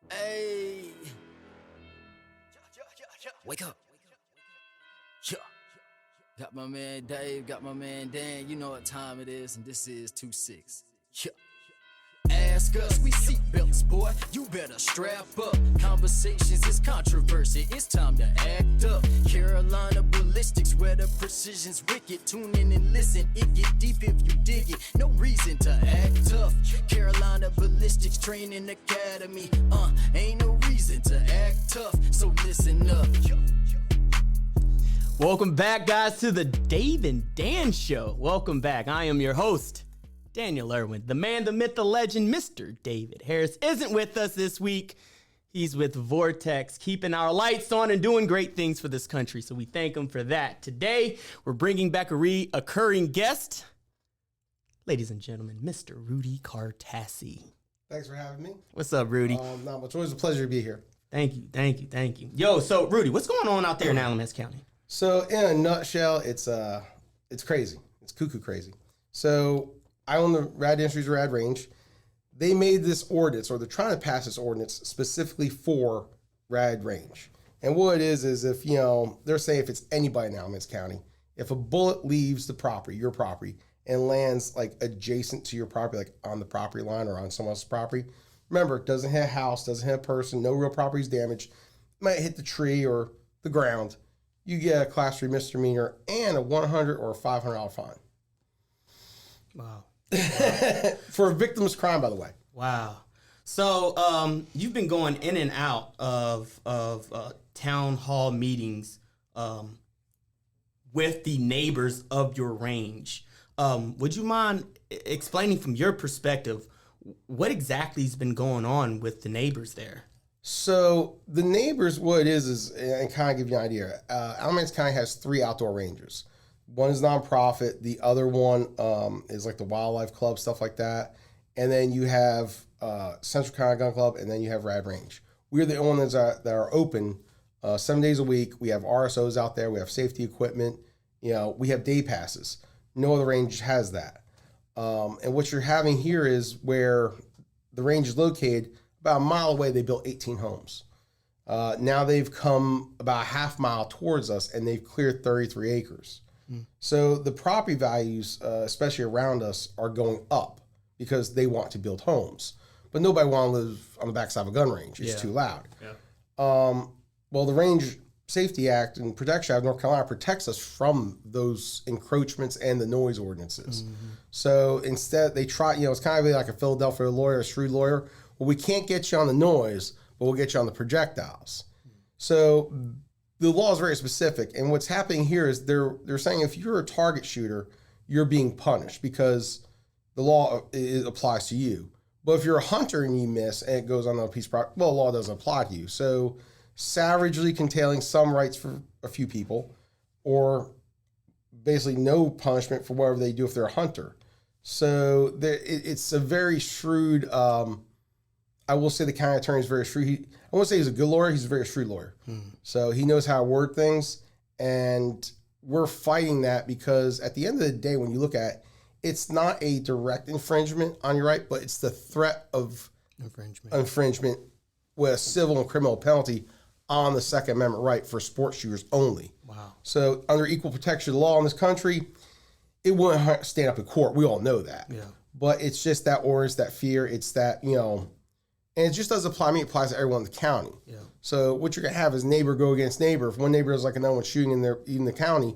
Hey, wake up. Yeah. Got my man Dave, got my man Dan. You know what time it is, and this is 2-6. Yeah. Ask us, we seatbelts, boy. You better strap up. Conversations is controversy. It's time to act up. Carolina Ballistics, where the precision's wicked. Tune in and listen. It get deep if you dig it. No reason to act tough. Carolina Ballistics Training Academy. Ain't no reason to act tough. So listen up. Welcome back, guys, to the Dave and Dan Show. Welcome back. I am your host, Daniel Irwin. The man, the myth, the legend, Mr. David Harris isn't with us this week. He's with Vortex, keeping our lights on and doing great things for this country, so we thank him for that. Today, we're bringing back a reoccurring guest. Ladies and gentlemen, Mr. Rudy Cartassi. Thanks for having me. What's up, Rudy? Not much. Always a pleasure to be here. Thank you. Yo, so, Rudy, what's going on out there in Alamance County? So, in a nutshell, it's crazy. It's cuckoo crazy. So, I own the Rad Range. They made this ordinance, or they're trying to pass this ordinance specifically for Rad Range. And what it is if, they're saying if it's anybody in Alamance County, if a bullet leaves the property, your property, and lands like adjacent to your property, like on the property line or on someone else's property, remember, it doesn't hit a house, doesn't hit a person, no real property is damaged, it might hit the tree or the ground, you get a class 3 misdemeanor and a $100 or a $500 fine. Wow. For a victim's crime, by the way. Wow. So you've been going in and out of town hall meetings with the neighbors of your range. Would you mind explaining from your perspective what exactly has been going on with the neighbors there? So the neighbors, what it is and kind of give you an idea, Alamance County has 3 outdoor ranges. One is nonprofit. The other one is like the wildlife club, stuff like that. And then you have Central Carolina Gun Club, and then you have Rad Range. We're the only ones that are open 7 days a week. We have RSOs out there. We have safety equipment. We have day passes. No other range has that. And what you're having here is where the range is located, about a mile away, they built 18 homes. Now they've come about a half mile towards us, and they've cleared 33 acres. So the property values, especially around us, are going up because they want to build homes. But nobody wants to live on the backside of a gun range. It's too loud. Yeah. Well, the Range Safety Act and Protection Act of North Carolina protects us from those encroachments and the noise ordinances. Mm-hmm. So instead, they try, it's kind of like a Philadelphia lawyer, a shrewd lawyer. Well, we can't get you on the noise, but we'll get you on the projectiles. So the law is very specific, and what's happening here is they're saying if you're a target shooter, you're being punished because the law applies to you. But if you're a hunter and you miss and it goes on a piece of property, well, the law doesn't apply to you. So savagely curtailing some rights for a few people, or basically no punishment for whatever they do if they're a hunter. So it's a very shrewd. I will say the county attorney is very shrewd. I won't say he's a good lawyer. He's a very shrewd lawyer. So he knows how to word things. And we're fighting that because at the end of the day, when you look at it, it's not a direct infringement on your right, but it's the threat of infringement with a civil and criminal penalty on the Second Amendment right for sports shooters only. Wow. So under equal protection law in this country, it wouldn't stand up in court. We all know that. Yeah. But it's just that ordinance, that fear. It's that, and it just doesn't apply to me. It applies to everyone in the county. Yeah. So what you're going to have is neighbor go against neighbor. If one neighbor is like no one shooting in the county,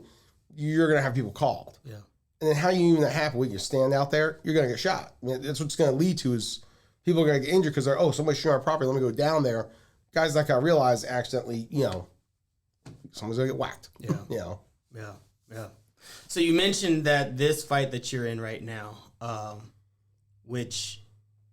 you're going to have people called. Yeah. And then how you even that happen? When you stand out there, you're going to get shot. I mean, that's what it's going to lead to is people are going to get injured because they're, somebody's shooting our property. Let me go down there. Guys not going to realize accidentally, someone's going to get whacked. Yeah. Yeah. So you mentioned that this fight that you're in right now, which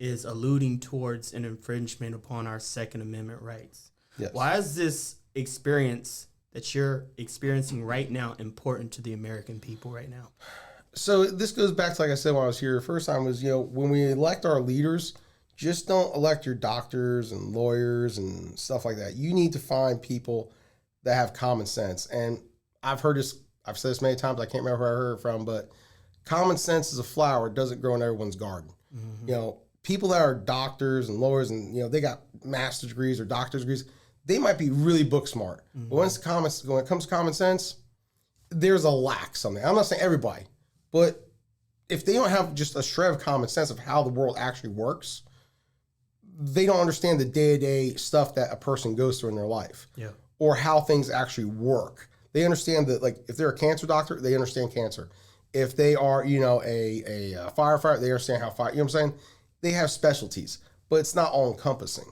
is alluding towards an infringement upon our Second Amendment rights. Yes. Why is this experience that you're experiencing right now important to the American people right now? So this goes back to, like I said, when I was here the first time was, when we elect our leaders, just don't elect your doctors and lawyers and stuff like that. You need to find people that have common sense. And I've heard this, I've said this many times, I can't remember who I heard it from, but common sense is a flower. It doesn't grow in everyone's garden. Mm-hmm. people that are doctors and lawyers and, they got master's degrees or doctor's degrees, they might be really book smart. But when it comes to common sense, there's a lack something. I'm not saying everybody, but if they don't have just a shred of common sense of how the world actually works, they don't understand the day-to-day stuff that a person goes through in their life. Yeah. Or how things actually work. They understand that, like, if they're a cancer doctor, they understand cancer. If they are, a firefighter, they understand how fire, you know what I'm saying? They have specialties, but it's not all encompassing.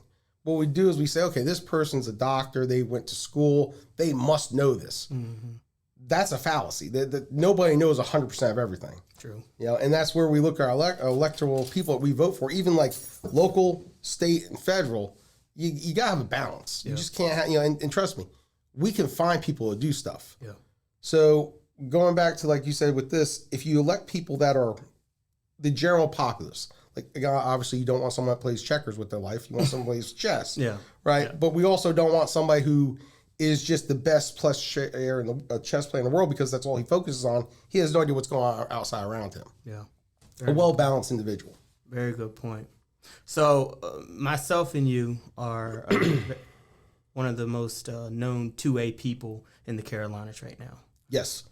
What we do is we say, okay, this person's a doctor, they went to school, they must know this. Mm-hmm. That's a fallacy. That nobody knows 100% of everything. True. And that's where we look at our electoral people that we vote for, even like local, state, and federal. You got to have a balance. You just can't have, and trust me, we can find people to do stuff. Yeah. So going back to, like you said with this, if you elect people that are the general populace, like, obviously you don't want someone that plays checkers with their life. You want someone who plays chess. Yeah. Right. Yeah. But we also don't want somebody who is just the best chess player in the world because that's all he focuses on. He has no idea what's going on outside around him. Yeah. A well-balanced individual. Very good point. So myself and you are one of the most known 2A people in the Carolinas right now. Yes.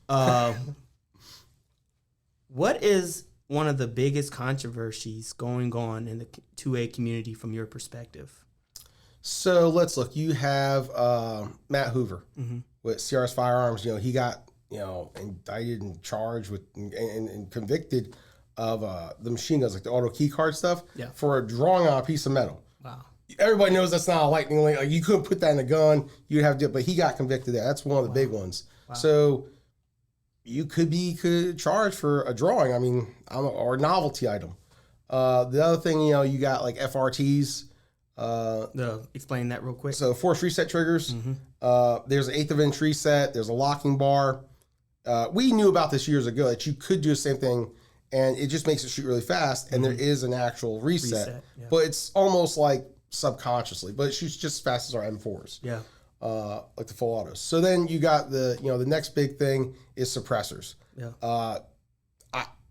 What is one of the biggest controversies going on in the 2A community from your perspective? So let's look. You have Matt Hoover with CRS Firearms. He got indicted and charged with and convicted of the machine guns, like the auto key card stuff, for a drawing on a piece of metal. Wow. Everybody knows that's not a lightning link. Like, you couldn't put that in a gun. You'd have to, but he got convicted there. That's one of the big ones. Wow. So you could be charged for a drawing. I mean, I don't know, or a novelty item. The other thing, you got like FRTs. Explain that real quick. So force reset triggers. There's an 1/8 of inch reset. There's a locking bar. We knew about this years ago that you could do the same thing, and it just makes it shoot really fast. And there is an actual reset. But it's almost like subconsciously, but it shoots just as fast as our M4s. Yeah. Like the full autos. So then you got the next big thing is suppressors. Yeah.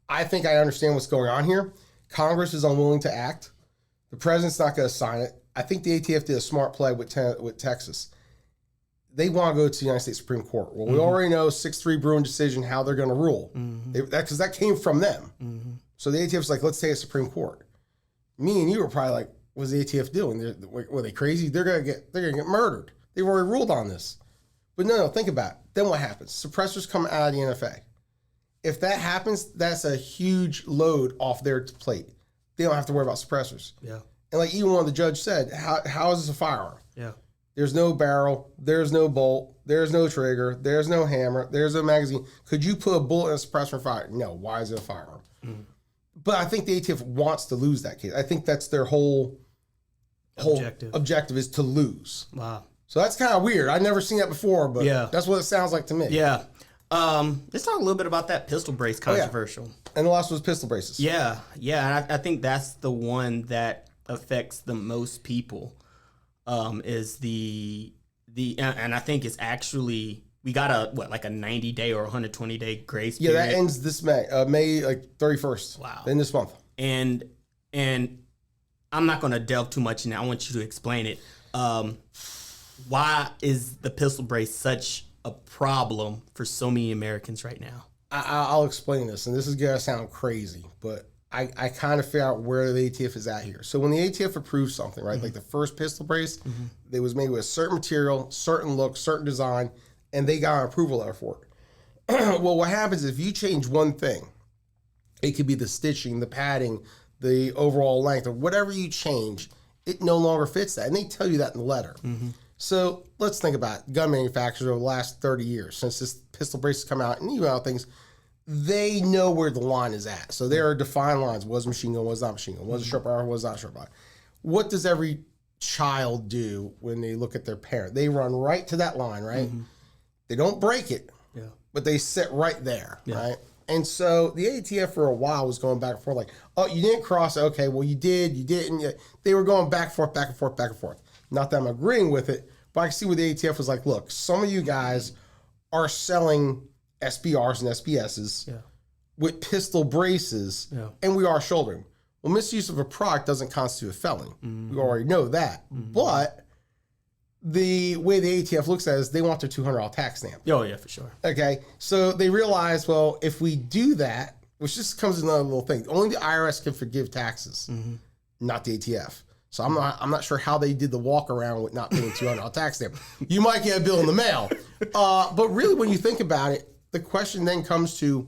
I think I understand what's going on here. Congress is unwilling to act. The president's not going to sign it. I think the ATF did a smart play with Texas. They want to go to the United States Supreme Court. Well, we already know 6-3 Bruin decision, how they're going to rule. Because that came from them. So the ATF's like, let's take it to Supreme Court. Me and you were probably like, what's the ATF doing? Were they crazy? They're gonna get murdered. They've already ruled on this. But no, think about it. Then what happens? Suppressors come out of the NFA. If that happens, that's a huge load off their plate. They don't have to worry about suppressors. Yeah. And like even one of the judge said, how is this a firearm? Yeah. There's no barrel, there's no bolt, there's no trigger, there's no hammer, there's no magazine. Could you put a bullet in a suppressor and fire? No. Why is it a firearm? But I think the ATF wants to lose that case. I think that's their whole objective is to lose. Wow. So that's kind of weird. I've never seen that before, but that's what it sounds like to me. Yeah. Let's talk a little bit about that pistol brace controversial. And the last was pistol braces. Yeah. And I think that's the one that affects the most people. Is and I think it's actually, we got a 90-day or 120-day grace period. Yeah, that ends this May like 31st. Wow. In this month. And I'm not going to delve too much in it. I want you to explain it. Why is the pistol brace such a problem for so many Americans right now? I'll explain this, and this is going to sound crazy, but I kind of figure out where the ATF is at here. So when the ATF approves something, right, like the first pistol brace, it was made with a certain material, certain look, certain design, and they got an approval letter for it. Well, what happens is if you change one thing, it could be the stitching, the padding, the overall length, or whatever you change, it no longer fits that. And they tell you that in the letter. So let's think about gun manufacturers over the last 30 years, since this pistol brace has come out, and you know things, they know where the line is at. So there are defined lines. Was machine gun, was not machine gun, was a sharp iron, was not sharp iron. What does every child do when they look at their parent? They run right to that line, right? They don't break it, but they sit right there, right? And so the ATF for a while was going back and forth, like, oh, you didn't cross it. Okay, well, you did, you didn't. They were going back and forth, back and forth, back and forth. Not that I'm agreeing with it, but I can see where the ATF was like, look, some of you guys are selling SBRs and SBSs with pistol braces, and we are shouldering. Well, misuse of a product doesn't constitute a felony. We already know that. But the way the ATF looks at it is they want their $200 tax stamp. Oh, yeah, for sure. Okay. So they realize, well, if we do that, which just comes in another little thing, only the IRS can forgive taxes, not the ATF. So I'm not sure how they did the walk around with not paying $200 tax stamp. You might get a bill in the mail. But really, when you think about it, the question then comes to,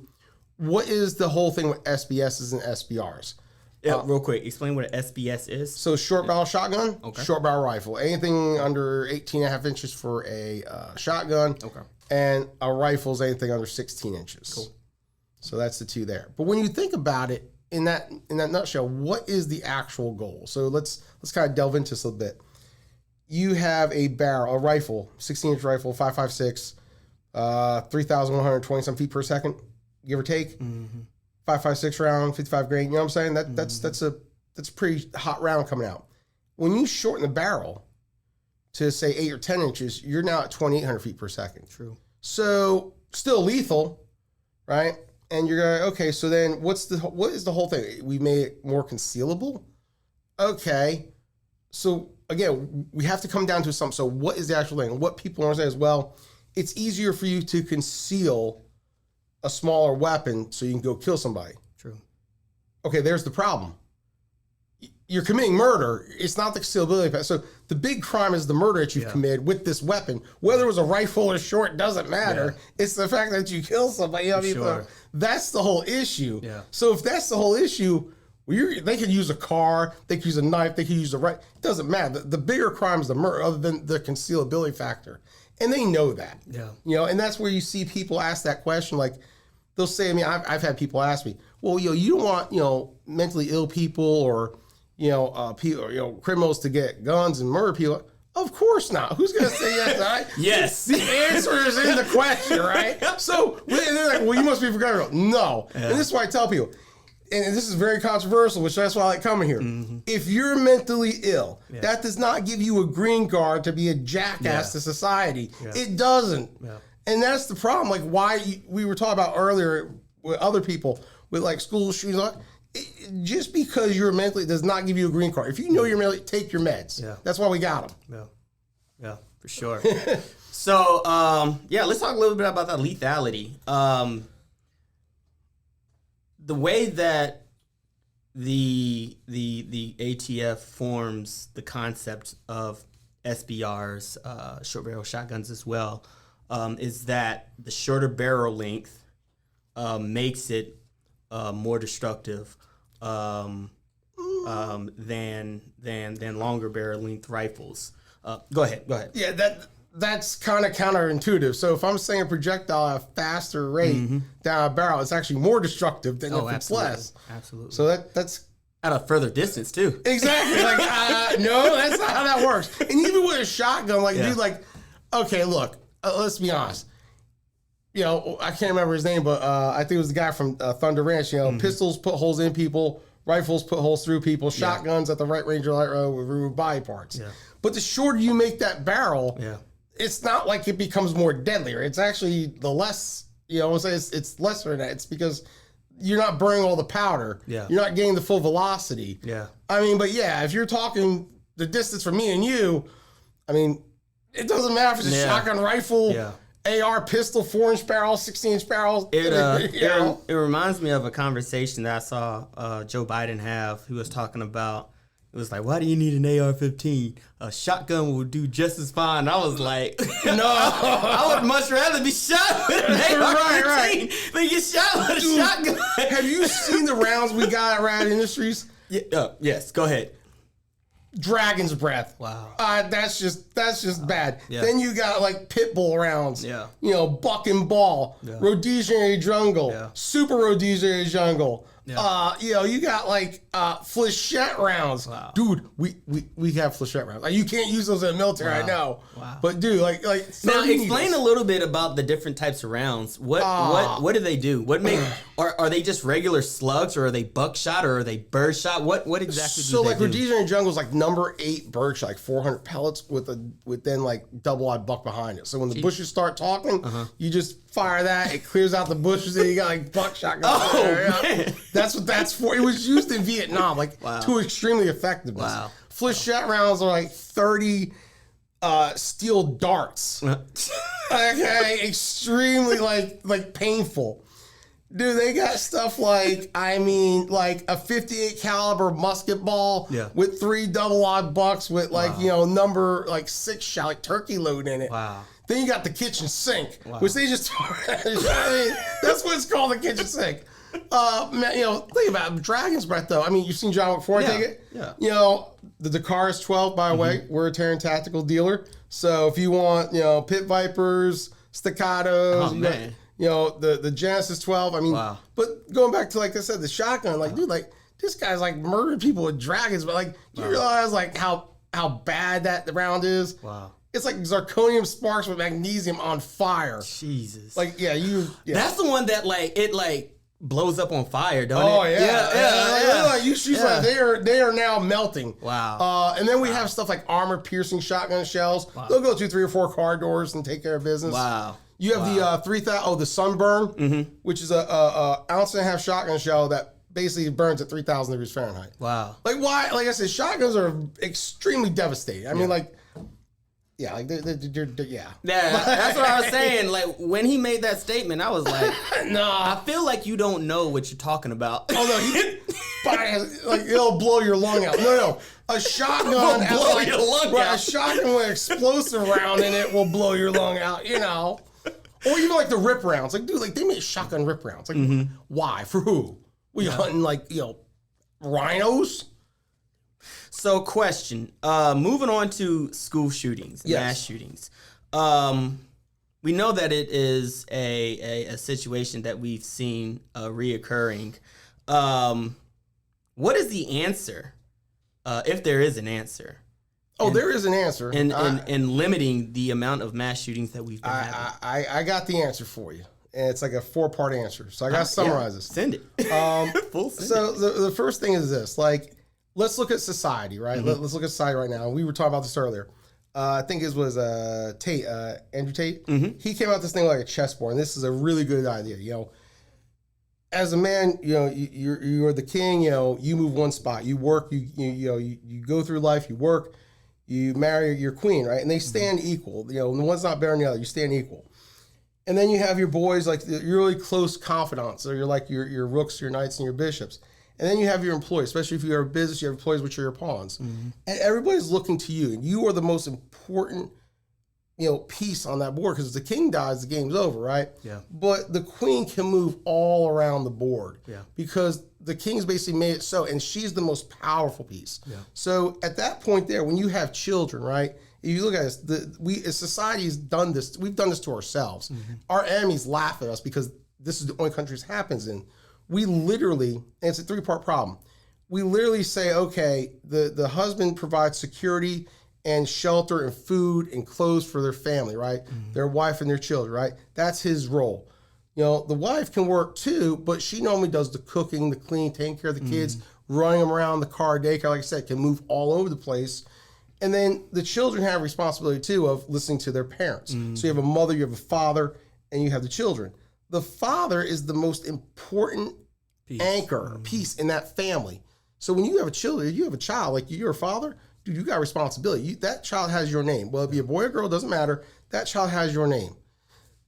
what is the whole thing with SBSs and SBRs? Yeah, real quick, explain what an SBS is. So short barrel shotgun, short barrel rifle. Anything under 18.5 inches for a shotgun. Okay. And a rifle is anything under 16 inches. Cool. So that's the two there. But when you think about it, in that nutshell, what is the actual goal? So let's kind of delve into this a little bit. You have a barrel, a rifle, 16-inch rifle, 5.56, 3,120 some feet per second, give or take. 5.56 round, 55 grain. You know what I'm saying? That's a pretty hot round coming out. When you shorten the barrel to say 8 or 10 inches, you're now at 2,800 feet per second. True. So still lethal, right? And you're going, okay, so then what is the whole thing? We made it more concealable? Okay. So again, we have to come down to something. So what is the actual thing? What people want to say is, well, it's easier for you to conceal a smaller weapon so you can go kill somebody. True. Okay, there's the problem. You're committing murder. It's not the concealability. So the big crime is the murder that you've committed with this weapon. Whether it was a rifle or short, doesn't matter. Yeah. It's the fact that you kill somebody. Sure. That's the whole issue. Yeah. So if that's the whole issue, they could use a car, they could use a knife, they could use a right. It doesn't matter. The bigger crime is the murder, other than the concealability factor. And they know that. Yeah. And that's where you see people ask that question, like, they'll say, I mean, I've had people ask me, well, you don't want, mentally ill people or, people, criminals to get guns and murder people. Of course not. Who's going to say yes, right? Yes. The answer is in the question, right? So they're like, well, you must be for gun. No. Yeah. And this is why I tell people, and this is very controversial, which that's why I like coming here. If you're mentally ill, that does not give you a green card to be a jackass to society. Yeah. It doesn't. Yeah. And that's the problem. Like why we were talking about earlier with other people with like school shootings. Just because you're mentally does not give you a green card. If you know you're mentally, take your meds. Yeah. That's why we got them. Yeah, for sure. So, let's talk a little bit about that lethality. The way that the ATF forms the concept of SBRs, short barrel shotguns as well, is that the shorter barrel length makes it more destructive than longer barrel length rifles. Go ahead. Yeah, that's kind of counterintuitive. So if I'm saying a projectile at a faster rate down a barrel, it's actually more destructive than if it's less. Absolutely. So that's at a further distance too. Exactly. Like no, that's not how that works. And even with a shotgun, dude, okay, look. Let's be honest. I can't remember his name, but I think it was the guy from Thunder Ranch. Pistols put holes in people, rifles put holes through people, shotguns at the right range or light row with remove body parts. Yeah. But the shorter you make that barrel, it's not like it becomes more deadlier. It's actually the less, it's lesser than that. It's because you're not burning all the powder. Yeah. You're not getting the full velocity. Yeah. I mean, but if you're talking the distance from me and you, I mean, it doesn't matter if it's a shotgun rifle, AR pistol, 4-inch barrel, 16-inch barrels. It reminds me of a conversation that I saw Joe Biden have. He was talking about, it was like, why do you need an AR-15? A shotgun will do just as fine. I was like, no, I would much rather be shot with an AR-15 than get shot with a shotgun. Have you seen the rounds we got at Rad Industries? Yes, go ahead. Dragon's breath. Wow. That's just bad. Yeah. Then you got pit bull rounds. Yeah. Buck and ball. Yeah. Rhodesian jungle. Yeah. Super Rhodesian jungle. Yeah. You got flechette rounds. Wow. Dude, we have flechette rounds. You can't use those in the military, I know. Wow. But dude, now explain a little bit about the different types of rounds. What do they do? What make are they just regular slugs, or are they buckshot, or are they birdshot? What exactly do they do? Rhodesian jungle is number 8 birdshot, 400 pellets with then double-eyed buck behind it. So when the bushes start talking, you just fire that, it clears out the bushes, and you got buckshot going. Man. That's what that's for. It was used in Vietnam, like to extremely effectiveness. Wow. Flechette rounds are like 30 steel darts. Okay, extremely like painful. Dude, they got stuff like a 58 caliber musket ball with 3 double-aught bucks with number 6 shot, like turkey load in it. Wow. Then you got the kitchen sink, which they just that's what it's called, the kitchen sink. Think about it, Dragon's Breath though. I mean, you've seen John Wick 4, I take it? Yeah. The Dakar is 12, by the way. We're a Terran tactical dealer. So if you want, Pit Vipers, staccatos, the Genesis 12. I mean, but going back to, like I said, the shotgun, dude, this guy's murdering people with dragons, but you realize how bad that round is. Wow. It's like zirconium sparks with magnesium on fire. Jesus. That's the one that it blows up on fire, don't it? Oh yeah. She's like they are now melting. Wow. And then we have stuff like armor piercing shotgun shells. Wow. They'll go through 3 or 4 car doors and take care of business. Wow. You have the 3000 the Sunburn, which is a ounce and a half shotgun shell that basically burns at 3,000 degrees Fahrenheit. Wow. Why? Like I said, shotguns are extremely devastating. I mean, yeah, yeah. That's what I was saying. When he made that statement, I was like, nah. I feel like you don't know what you're talking about. Oh no, it'll blow your lung out. No, a shotgun will blow your lung out. A shotgun with an explosive round in it will blow your lung out. Or even the rip rounds. Dude, they make shotgun rip rounds. Why? For who? We hunting rhinos? So, question. Moving on to school shootings, mass shootings. We know that it is a situation that we've seen reoccurring. What is the answer, if there is an answer? Oh, there is an answer. In limiting the amount of mass shootings that we've been having. I got the answer for you. And it's like a 4-part answer. So I got to summarize this. Send it. The first thing is this. Let's look at society, right? Let's look at society right now. We were talking about this earlier. I think it was Tate, Andrew Tate. He came out with this thing like a chessboard, and this is a really good idea. As a man, you're the king. You move one spot. You work. You go through life. You work. You marry your queen, right? And they stand equal. One's not better than the other. You stand equal. And then you have your boys, your really close confidants. So you're your rooks, your knights, and your bishops. And then you have your employees, especially if you have a business, you have employees which are your pawns. And everybody's looking to you. And you are the most important, piece on that board, because if the king dies, the game's over, right? Yeah. But the queen can move all around the board. Yeah. Because the king's basically made it so, and she's the most powerful piece. Yeah. So at that point there, when you have children, right? If you look at this, we as society's done this. We've done this to ourselves. Our enemies laugh at us because this is the only country this happens in. We literally, and it's a 3-part problem. We literally say, okay, the husband provides security and shelter and food and clothes for their family, right? Their wife and their children, right? That's his role. The wife can work too, but she normally does the cooking, the cleaning, taking care of the kids, running them around the car, daycare, like I said, can move all over the place. And then the children have responsibility too of listening to their parents. So you have a mother, you have a father, and you have the children. The father is the most important piece in that family. So when you have a child, like you're a father, dude, you got responsibility. That child has your name. Well, it be a boy or girl, doesn't matter. That child has your name.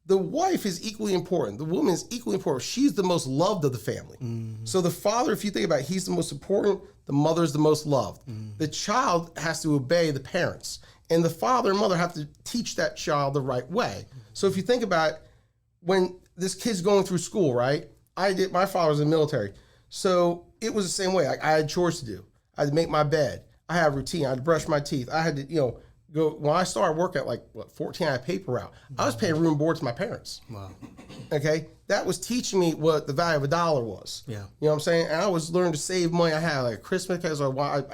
The wife is equally important. The woman is equally important. She's the most loved of the family. So the father, if you think about it, he's the most important. The mother is the most loved. The child has to obey the parents. And the father and mother have to teach that child the right way. So if you think about it, when this kid's going through school, right? My father was in the military. So it was the same way. I had chores to do. I had to make my bed. I had a routine. I had to brush my teeth. I had to, go. When I started work at 14, I had paper route. I was paying room and board to my parents. Wow. Okay? That was teaching me what the value of a dollar was. Yeah. You know what I'm saying? And I was learning to save money. I had a Christmas, because I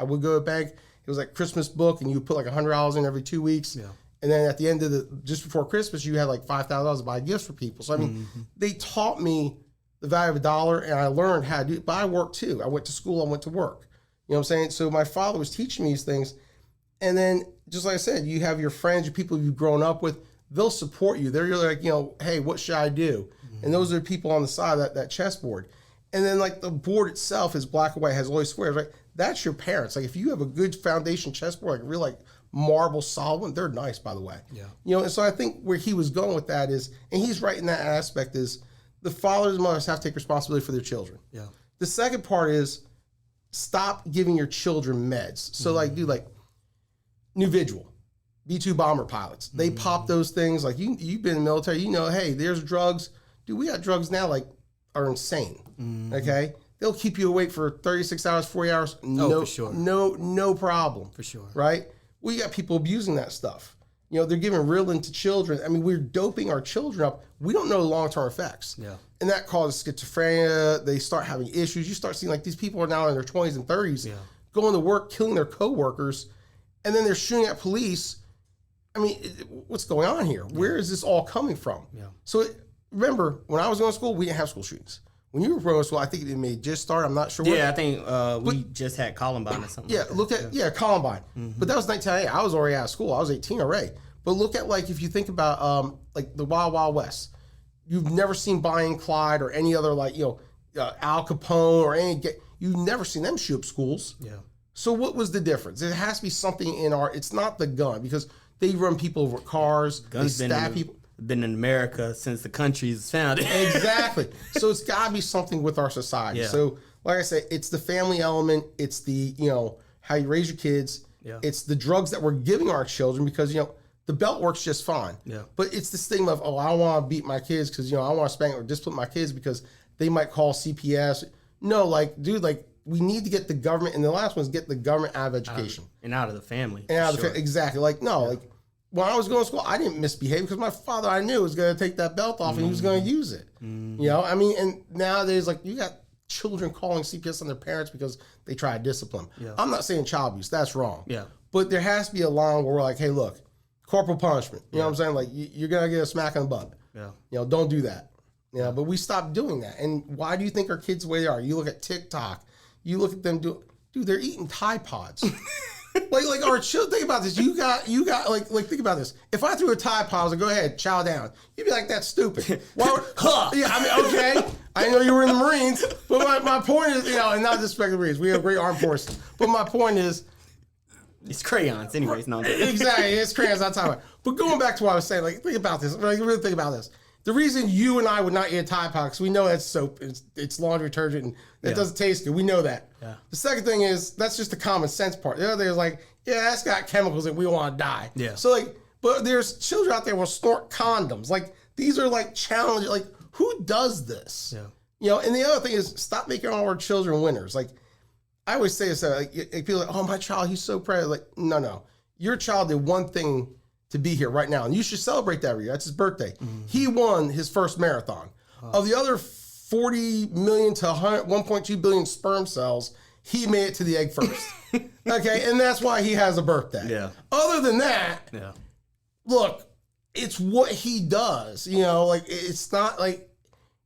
would go to a bank. It was Christmas book, and you would put $100 in every 2 weeks. Yeah. And then at the end of just before Christmas, you had $5,000 to buy gifts for people. So, I mean, they taught me the value of a dollar, and I learned how to do it. But I worked too. I went to school, I went to work. You know what I'm saying? So my father was teaching me these things. And then, just like I said, you have your friends, your people you've grown up with, they'll support you. They're like, hey, what should I do? And those are the people on the side of that chessboard. And then like the board itself is black and white, has all these squares, right? That's your parents. Like if you have a good foundation chessboard, like real like marble solid one, they're nice, by the way. Yeah. You know, and so I think where he was going with that is, and he's right in that aspect, is the fathers and mothers have to take responsibility for their children. Yeah. The second part is stop giving your children meds. So like, dude, like new visual, B-2 bomber pilots, they pop those things. Like you've been in the military, you know, hey, there's drugs. Dude, we got drugs now like are insane. Okay. They'll keep you awake for 36 hours, 40 hours. No, for sure. No problem. For sure. Right? We got people abusing that stuff. You know, they're giving Ritalin to children. I mean, we're doping our children up. We don't know the long-term effects. Yeah. And that causes schizophrenia. They start having issues. You start seeing like these people are now in their 20s and 30s going to work, killing their coworkers, and then they're shooting at police. I mean, what's going on here? Where is this all coming from? Yeah. So remember, when I was going to school, we didn't have school shootings. When you were going to school, I think it may just start. I'm not sure. Yeah, I think we just had Columbine or something. Yeah, like that. look at Columbine. But that was 1998. I was already out of school. I was 18 already. But look at like if you think about like the Wild Wild West, you've never seen Bonnie and Clyde or any other like Al Capone or any. You've never seen them shoot up schools. Yeah. So what was the difference? There has to be something in our. It's not the gun because they run people over cars. Guns they stab people. Been in America since the country's founded. Exactly. So it's got to be something with our society. Yeah. So like I said, it's the family element. It's the, how you raise your kids. Yeah. It's the drugs that we're giving our children because, the belt works just fine. Yeah. But it's this thing of, I want to beat my kids because, I want to spank or discipline my kids because they might call CPS. No, like, dude, like, we need to get the government, and the last one is get the government out of education. And out of the family. And out of the family. Exactly. Like, no, like, when I was going to school, I didn't misbehave because my father, I knew, was going to take that belt off and he was going to use it. I mean, and nowadays, like, you got children calling CPS on their parents because they try to discipline. Yeah. I'm not saying child abuse. That's wrong. Yeah. But there has to be a line where we're like, hey, look, corporal punishment. You know what I'm saying? Like, you're going to get a smack on the butt. Yeah. Don't do that. But we stopped doing that. And why do you think our kids the way they are? You look at TikTok. You look at them dude, they're eating Tide Pods. like our children, think about this. You got like think about this. If I threw a Tide Pod, I was like, go ahead, chow down. You'd be like, that's stupid. Why would, yeah, I mean, okay. I know you were in the Marines, but my point is, and not disrespect the Marines. We have great armed forces. But my point is, it's crayons, anyways. No, exactly, it's crayons. I'm talking about. But going back to what I was saying, like think about this. Like really think about this. The reason you and I would not eat a Tide Pod, because we know that's soap, it's laundry detergent, and it doesn't taste good. We know that. Yeah. The second thing is, that's just the common sense part. The other is like, that's got chemicals and we want to die. Yeah. So like, but there's children out there who will snort condoms. Like, these are like challenges. Like, who does this? Yeah. And the other thing is, stop making all our children winners. Like, I always say this, like people are like, oh, my child, he's so proud. Like, no. Your child did one thing to be here right now. And you should celebrate that every year. That's his birthday. He won his first marathon. Of the other 40 million to 1.2 billion sperm cells, he made it to the egg first. Okay, and that's why he has a birthday. Yeah. Other than that, look, it's what he does. Like it's not like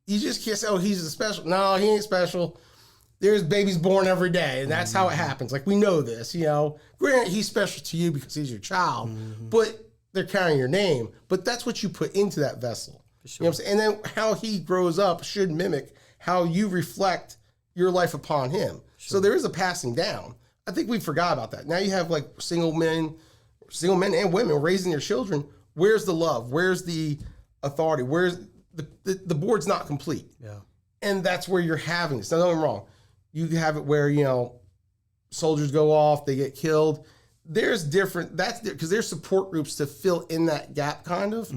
you just can't say, oh, he's a special. No, he ain't special. There's babies born every day, and that's how it happens. Like, we know this, Granted, he's special to you because he's your child, but they're carrying your name, but that's what you put into that vessel. Sure. You know what I'm saying? And then how he grows up should mimic how you reflect your life upon him. Sure. So there is a passing down. I think we forgot about that. Now you have like single men and women raising their children. Where's the love? Where's the authority? Where's the board's not complete? Yeah. And that's where you're having this. Now, don't get me wrong. You have it where, soldiers go off, they get killed. There's different, because there's support groups to fill in that gap kind of.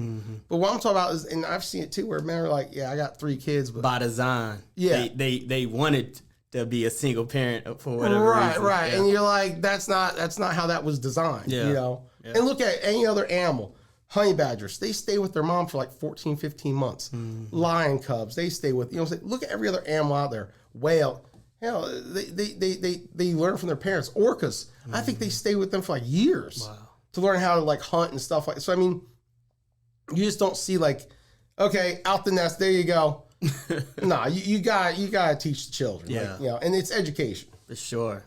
But what I'm talking about is, and I've seen it too, where men are like, I got 3 kids. But by design. Yeah. They wanted to be a single parent for whatever reason. Right. Yeah. And you're like, that's not how that was designed, Yeah. And look at any other animal. Honey badgers, they stay with their mom for like 14, 15 months. Lion cubs, they stay with, look at every other animal out there. Whale. Hell, they learn from their parents. Orcas, I think they stay with them for like years to learn how to like hunt and stuff like that. So, I mean, you just don't see like, okay, out the nest, there you go. Nah, you got to teach the children. Yeah. Like, and it's education. For sure.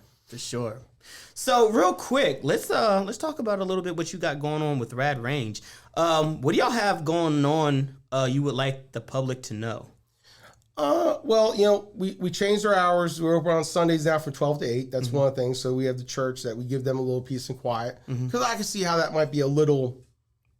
So real quick, let's talk about a little bit what you got going on with Rad Range. What do y'all have going on you would like the public to know? Well, we changed our hours. We're open on Sundays now from 12 to 8. That's one of the things. So we have the church that we give them a little peace and quiet. Because I can see how that might be a little,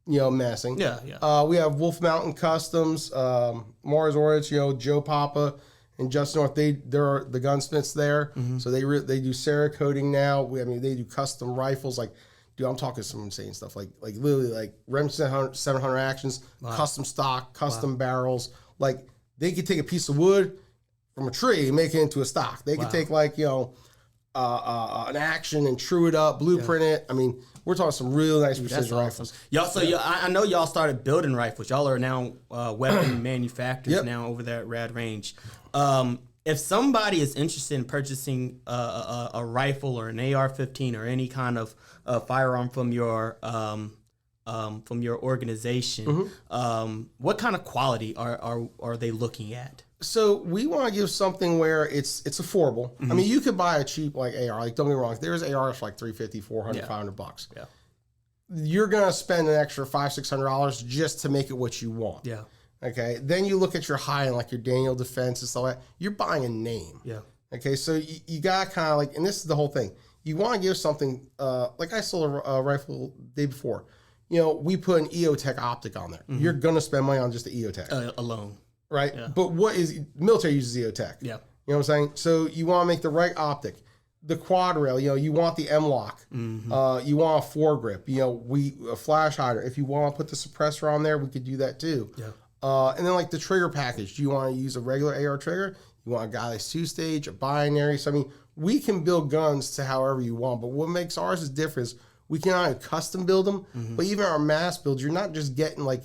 messing. Yeah. We have Wolf Mountain Customs, Mars Orange, Joe Papa and Justin North. They're the gunsmiths there. So they do Cerakoting now. They do custom rifles. Like, dude, I'm talking some insane stuff. Like literally like Rem 700 actions, custom stock, custom barrels. Like, they could take a piece of wood from a tree and make it into a stock. They could take an action and true it up, blueprint it. We're talking some real nice precision rifles. Y'all, I know y'all started building rifles. Y'all are now weapon manufacturers now over there at Rad Range. If somebody is interested in purchasing a rifle or an AR-15 or any kind of firearm from your organization, what kind of quality are they looking at? So we want to give something where it's affordable. You could buy a cheap like AR. Like, don't get me wrong, there's ARs for like $350, $400, $500. Yeah, you're gonna spend an extra $500-$600 just to make it what you want. Yeah. Okay. Then you look at your high end, like your Daniel Defense and stuff like that. You're buying a name. Yeah. Okay. So you got kind of like, and this is the whole thing. You want to give something like I sold a rifle the day before. We put an EOTech optic on there. You're gonna spend money on just the EOTech alone. Right? Yeah. But military uses EOTech. Yeah. You know what I'm saying? So you want to make the right optic. The quad rail, you want the M-lock. You want a foregrip. A flash hider. If you want to put the suppressor on there, we could do that too. Yeah. And then like the trigger package. Do you want to use a regular AR trigger? You want a Guy's 2-stage, a binary? So we can build guns to however you want, but what makes ours is different is we can either custom build them, but even our mass builds, you're not just getting like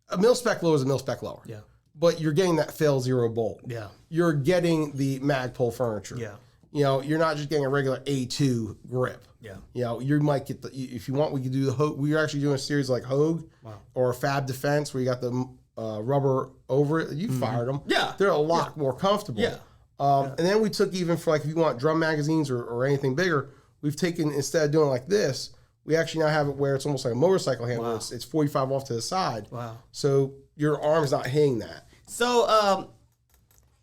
a mil-spec lower is a mil-spec lower. Yeah. But you're getting that fail zero bolt. Yeah. You're getting the Magpul furniture. Yeah. You're not just getting a regular A2 grip. Yeah. You might get if you want, we could do the Hogue. We're actually doing a series like Hogue or Fab Defense where you got the rubber over it. You fired them. Yeah. They're a lot more comfortable. Yeah. And then we took even for like, if you want drum magazines or anything bigger, we've taken, instead of doing like this, we actually now have it where it's almost like a motorcycle handle. Wow. It's 45 off to the side. Wow. So your arm's not hitting that. So,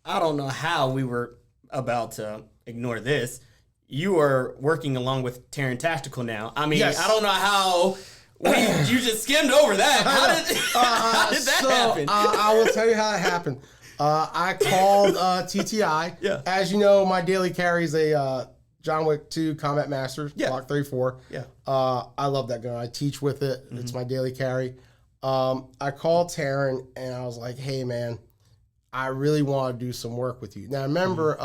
I don't know how we were about to ignore this. You are working along with Terran Tactical now. Yes. I don't know how you just skimmed over that. How did that happen? I will tell you how it happened. I called TTI. Yeah. As you know, my daily carry is a John Wick 2 Combat Master, Block 34. Yeah. I love that gun. I teach with it. It's my daily carry. I called Terran and I was like, hey, man, I really want to do some work with you. Now, remember,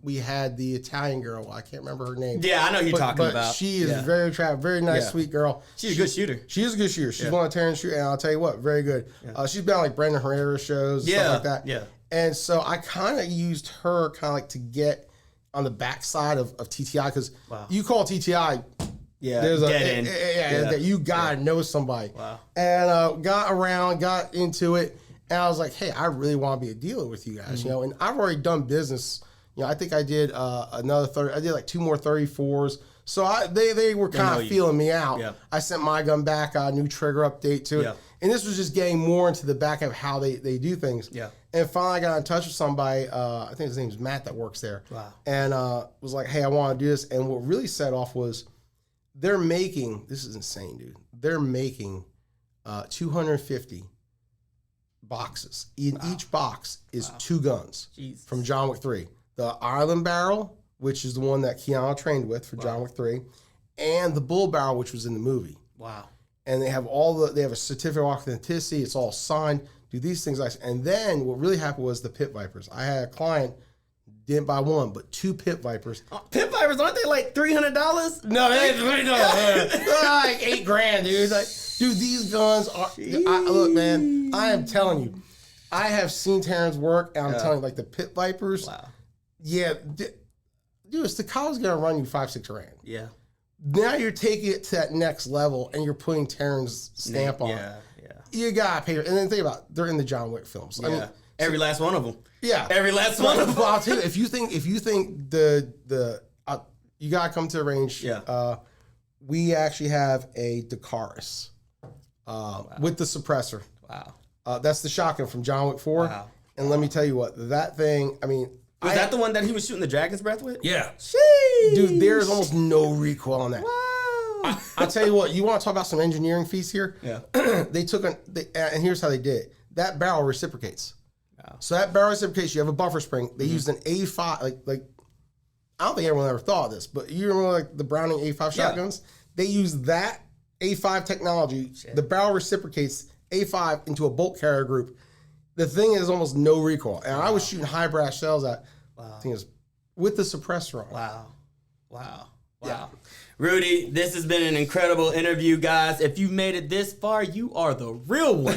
we had the Italian girl. I can't remember her name. Yeah, I know you're talking about. She is very attractive, very nice, Yeah. sweet girl. She's a good shooter. She is a good shooter. She's one of Terran's shooters, and I'll tell you what, very good. She's been on like Brendan Herrera shows, and stuff like that. Yeah. And so I kind of used her kind of like to get on the backside of TTI because you call TTI. Yeah, there's dead end. You gotta know somebody. Wow. And got into it, and I was like, hey, I really want to be a dealer with you guys, and I've already done business. I think I did another 30. I did like 2 more 34s. So they were kind of feeling me out. Yeah. I sent my gun back, a new trigger update to it. Yeah. And this was just getting more into the back of how they do things. Yeah. And finally I got in touch with somebody, I think his name's Matt that works there. Wow. And was like, hey, I want to do this. And what really set off was they're making, this is insane, dude. They're making 250 boxes. In each box is 2 guns from John Wick 3. The Ireland barrel, which is the one that Keanu trained with for John Wick 3, and the bull barrel, which was in the movie. Wow. And they have they have a certificate of authenticity. It's all signed. Do these things like, and then what really happened was the Pit Vipers. I had a client, didn't buy 1, but 2 Pit Vipers. Pit Vipers, aren't they like $300? No, they're like $8,000, dude. Like, dude, these guns are. Look, man, I am telling you, I have seen Terran's work, and I'm telling you, like the Pit Vipers. Wow. Yeah, dude, the college gonna run you $5-6 grand. Yeah. Now you're taking it to that next level, and you're putting Terran's stamp on. Yeah. You gotta pay. And then think about it, they're in the John Wick films. Yeah. I mean, every last one of them. Yeah, every last one of them. I'll tell you, if you think the you gotta come to the range. Yeah. We actually have a Dacaris with the suppressor. Wow. That's the shotgun from John Wick 4. Wow. And let me tell you what, that thing, I mean... Was that the one that he was shooting the dragon's breath with? Yeah. Sheesh. Dude, there's almost no recoil on that. Wow. I'll tell you what, you want to talk about some engineering feats here? Yeah. And here's how they did it. That barrel reciprocates. Wow. So that barrel reciprocates, you have a buffer spring. They used an A5, like I don't think anyone ever thought of this, but you remember like the Browning A5 shotguns? They use that A5 technology. The barrel reciprocates A5 into a bolt carrier group. The thing is almost no recoil. And I was shooting high brass shells at thing is with the suppressor on. Wow. Yeah. Rudy, this has been an incredible interview, guys. If you made it this far, you are the real one.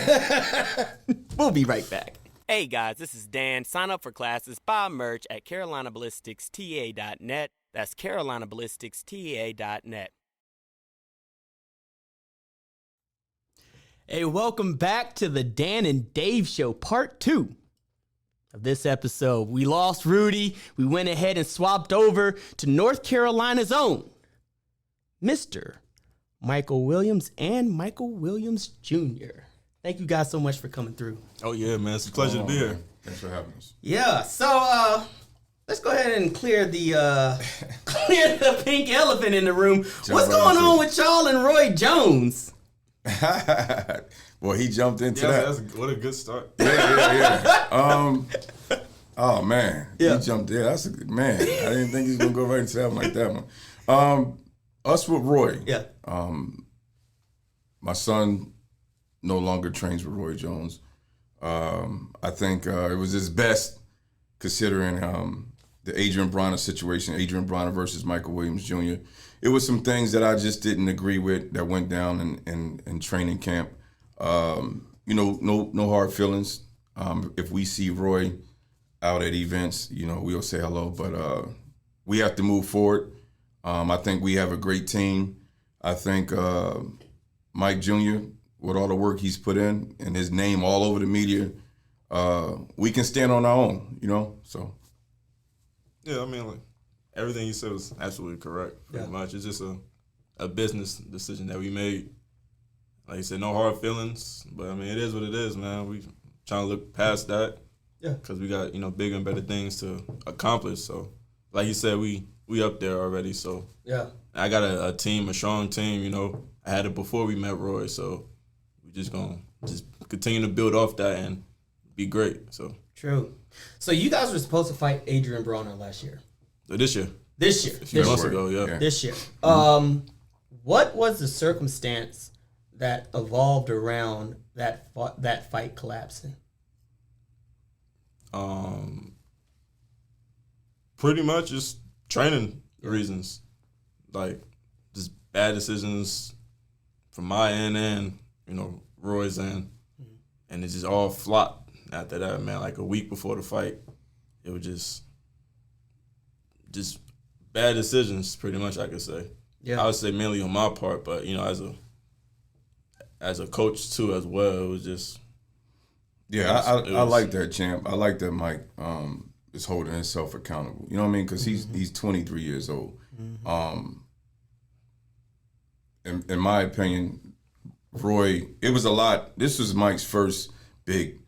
We'll be right back. Hey guys, this is Dan. Sign up for classes, buy merch at CarolinaBallisticsTA.net. That's CarolinaBallisticsTA.net. Hey, welcome back to the Dan and Dave Show, part 2 of this episode. We lost Rudy. We went ahead and swapped over to North Carolina's own Mr. Michael Williams and Michael Williams Jr. Thank you guys so much for coming through. Oh, yeah, man. It's a pleasure to be here. Thanks for having us. Yeah, so let's go ahead and clear the pink elephant in the room. What's going on with y'all and Roy Jones? Well, he jumped into That's what a good start. Yeah. Oh man, Yeah. he jumped there. That's a good man. I didn't think he was gonna go right into that one like that one. Us with Roy. Yeah. My son no longer trains with Roy Jones. I think it was his best considering the Adrian Bronner situation. Adrian Bronner versus Michael Williams Jr. It was some things that I just didn't agree with that went down in training camp. No hard feelings. If we see Roy out at events, we'll say hello. But we have to move forward. I think we have a great team. I think Mike Jr., with all the work he's put in and his name all over the media, we can stand on our own, so. Yeah, I mean, like, everything you said was absolutely correct, pretty much. It's just a business decision that we made. Like you said, no hard feelings, but, I mean, it is what it is, man. We trying to look past that because we got, bigger and better things to accomplish. So, like you said, we up there already, so. Yeah. I got a team, a strong team, I had it before we met Roy, so we just going to continue to build off that and be great, so. True. So you guys were supposed to fight Adrian Bronner last year. This year. This year. A few months ago, yeah. This year. What was the circumstance that evolved around that fight collapsing? Pretty much just training reasons. Like, just bad decisions from my end and, Roy's end. And it just all flopped after that, man. Like, a week before the fight, it was just bad decisions, pretty much, I could say. Yeah. I would say mainly on my part, but, as a coach, too, as well, it was just... Yeah, I like that, champ. I like that Mike is holding himself accountable. You know what I mean? Because he's 23 years old. In my opinion, Roy, it was a lot. This was Mike's first big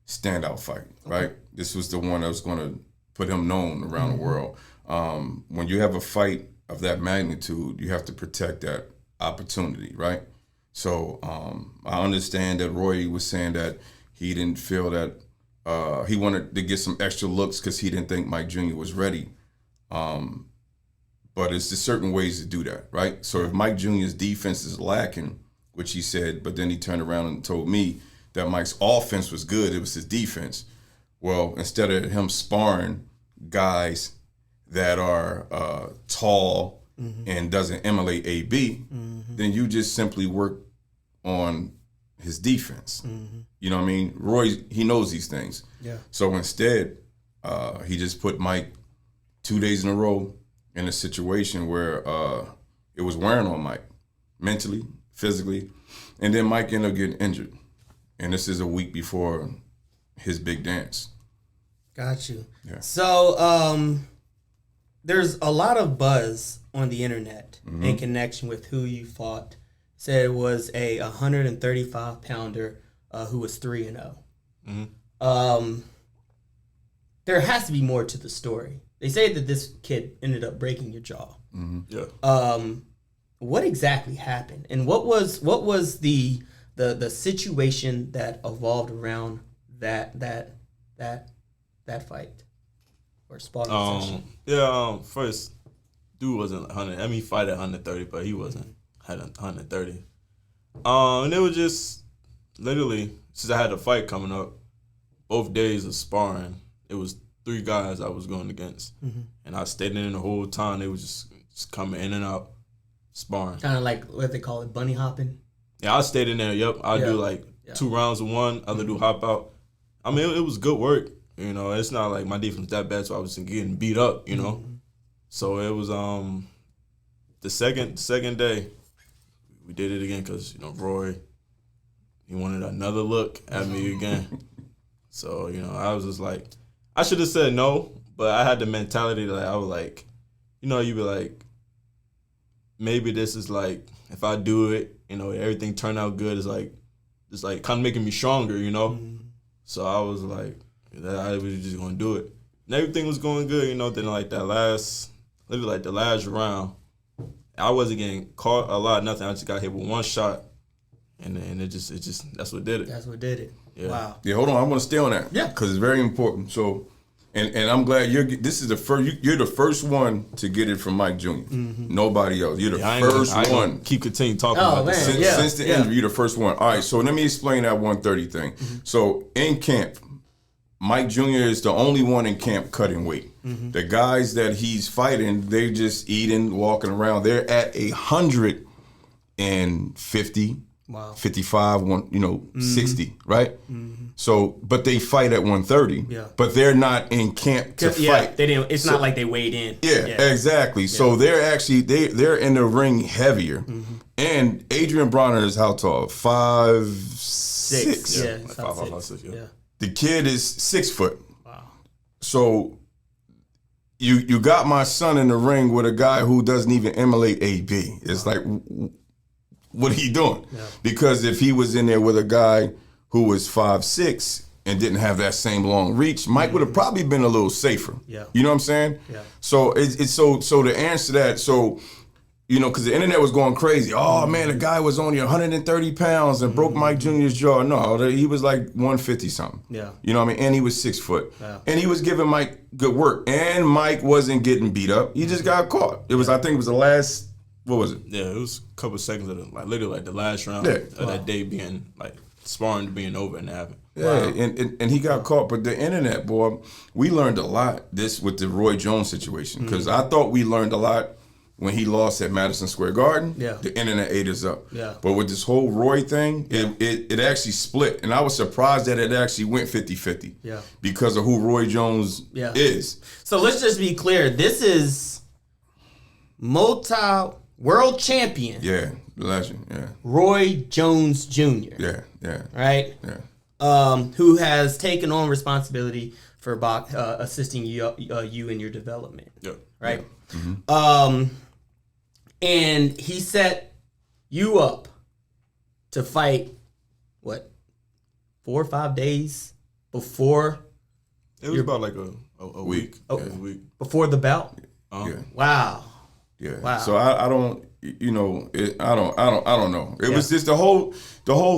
standout fight, right? This was the one that was going to put him known around the world. When you have a fight of that magnitude, you have to protect that opportunity, right? So I understand that Roy was saying that he didn't feel that he wanted to get some extra looks because he didn't think Mike Jr. was ready. But it's just certain ways to do that, right? So if Mike Jr.'s defense is lacking, which he said, but then he turned around and told me that Mike's offense was good, it was his defense. Well, instead of him sparring guys that are tall and doesn't emulate AB, then you just simply work on his defense. You know what I mean? Roy, he knows these things. Yeah. So instead, he just put Mike 2 days in a row in a situation where it was wearing on Mike, mentally, physically, and then Mike ended up getting injured. And this is a week before his big dance. Got you. Yeah. So there's a lot of buzz on the internet in connection with who you fought. Said it was a 135-pounder who was 3-0. there has to be more to the story. They say that this kid ended up breaking your jaw. Mm-hmm. Yeah. What exactly happened, and what was the situation that evolved around that fight or sparring session? Yeah. First, dude wasn't 100. I mean, he fight at 130, but he wasn't had 130. And it was just literally since I had a fight coming up, both days of sparring, it was 3 guys I was going against, and I stayed in the whole time. They was just coming in and out, sparring. Kind of like what they call it, bunny hopping. Yeah, I stayed in there. Yep, I do like 2 rounds of one, other dude hop out. I mean, it was good work. You know, it's not like my defense that bad, so I was getting beat up. You know, so it was the second day we did it again because Roy, he wanted another look at me again. So I was just like, I should have said no, but I had the mentality that I was like, you be like, maybe this is like, if I do it, everything turned out good. It's like kind of making me stronger, So I was like, I was just gonna do it, and everything was going good, Then like the last round, I wasn't getting caught a lot, nothing. I just got hit with 1 shot, and then it just that's what did it. That's what did it. Yeah. Wow. Yeah, hold on. I want to stay on that. Yeah, because it's very important. So, and I'm glad this is the first. You're the first one to get it from Mike Jr. Nobody else. You're the first one. Continue talking about this. Since the injury, you're the first one. All right. So let me explain that 130 thing. So in camp, Mike Jr. is the only one in camp cutting weight. The guys that he's fighting, they just eating, walking around. They're at 150. Wow. 55, 60, right? So, but they fight at 130. Yeah. But they're not in camp to fight. They didn't. It's not like they weighed in. Yeah, exactly. Yeah. So they're actually they're in the ring heavier. And Adrian Bronner is how tall? 5'6". Yeah, like 5'6". Yeah. The kid is 6 foot. Wow. So you got my son in the ring with a guy who doesn't even emulate AB. It's like, what are you doing? Yeah. Because if he was in there with a guy who was 5'6" and didn't have that same long reach, Mike would have probably been a little safer. Yeah. You know what I'm saying? Yeah. So it's so to answer that, so because the internet was going crazy. Oh man, the guy was only 130 pounds and broke Mike Jr.'s jaw. No, he was like 150 something. Yeah. You know what I mean? And he was 6 foot. Yeah. And he was giving Mike good work. And Mike wasn't getting beat up. He just got caught. It was, I think it was the last. What was it? Yeah, it was a couple of seconds of literally the last round of that day being sparring being over and happened. Yeah, and he got caught. But the internet, boy, we learned a lot with the Roy Jones situation because I thought we learned a lot when he lost at Madison Square Garden. Yeah, the internet ate us up. Yeah, but with this whole Roy thing, it actually split, and I was surprised that it actually went 50-50. Yeah, because of who Roy Jones is. So let's just be clear. This is world champion. Yeah, legend. Yeah, Roy Jones Jr. Yeah. Right. Yeah. Who has taken on responsibility for assisting you in your development. Yeah. Right. Yeah. Mm-hmm. And he set you up to fight. What? 4 or 5 days before. It was about like a week. Oh, a week before the bout. Yeah. Wow. Yeah. Wow. So I don't, I don't know. It was just the whole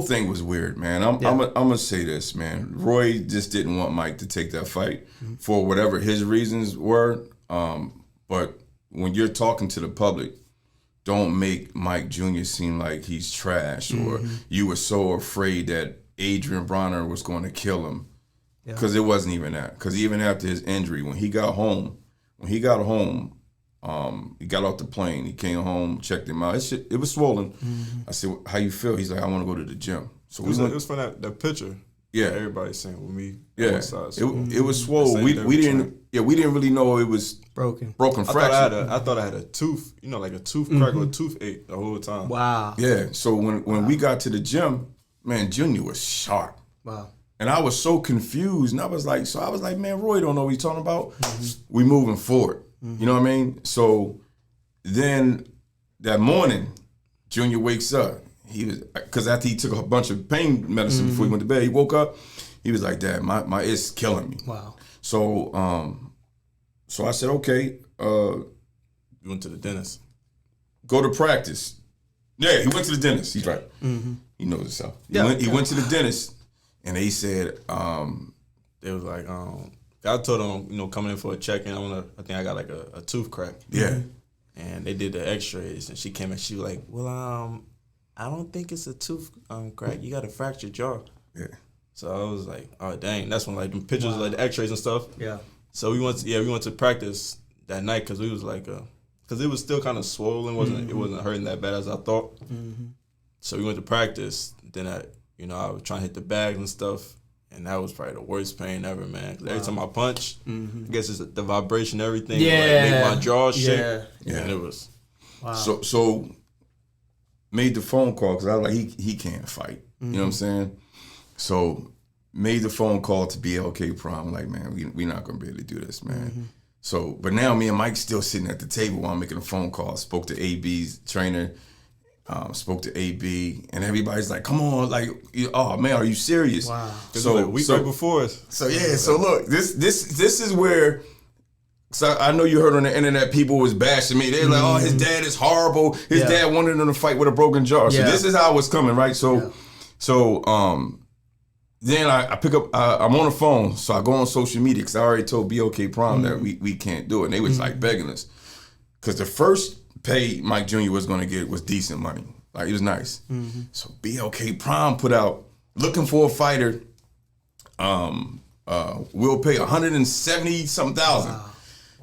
thing was weird, man. I'm gonna say this, man. Roy just didn't want Mike to take that fight for whatever his reasons were. But when you're talking to the public, don't make Mike Jr. seem like he's trash or you were so afraid that Adrian Bronner was going to kill him. Because it wasn't even that. Because even after his injury, when he got home, he got off the plane. He came home, checked him out. It was swollen. I said, "How you feel?" He's like, "I want to go to the gym." So it was from that picture. Yeah, everybody's saying with me. Yeah, it was swollen. We didn't really know it was broken fracture. I thought I had a tooth. Like a tooth crack or a toothache the whole time. Wow. Yeah. So when we got to the gym, man, Junior was sharp. Wow. And I was so confused, and I was like, man, Roy don't know what he's talking about. We moving forward. You know what I mean? So then that morning, Junior wakes up. He was, because after he took a bunch of pain medicine before he went to bed, he woke up. He was like, Dad, my it's killing me. Wow. So I said, okay, You went to the dentist. go to practice. Yeah, he went to the dentist. He's right. Mm-hmm. He knows himself. He went to the dentist, and they said, They was like, I told them, coming in for a check-in, I think I got like a tooth crack. yeah. And they did the x-rays, and she came and she was like, well, I don't think it's a tooth crack. You got a fractured jaw. Yeah. So I was like, oh, dang. That's when, like, the pictures of like, the x-rays and stuff. Yeah. So we went to practice that night because we was like, because it was still kind of swollen. It wasn't hurting that bad as I thought. Mm-hmm. So we went to practice. Then I was trying to hit the bags and stuff. And that was probably the worst pain ever, man. 'Cause every time I punch, I guess it's the vibration, everything. Yeah. Like, make my jaw shake. Yeah. And it was. Wow. So made the phone call because I was like, he can't fight. You know what I'm saying? So made the phone call to BLK Prom. Like, man, we're not going to be able to do this, man. So, but now me and Mike still sitting at the table while I'm making a phone call. Spoke to AB's trainer, spoke to AB, and everybody's like, come on, like, oh, man, are you serious? Wow. So like a week right before us. So, yeah, so look, this is where... So I know you heard on the internet people was bashing me. They're like, oh, his dad is horrible. His dad wanted him to fight with a broken jaw. So this is how it was coming, right? So then I pick up, I'm on the phone. So I go on social media because I already told BOK Prom that we can't do it. And they was like begging us. Because the first pay Mike Jr. was going to get was decent money. Like, it was nice. So BOK Prom put out, looking for a fighter, we'll pay 170-something thousand. Wow.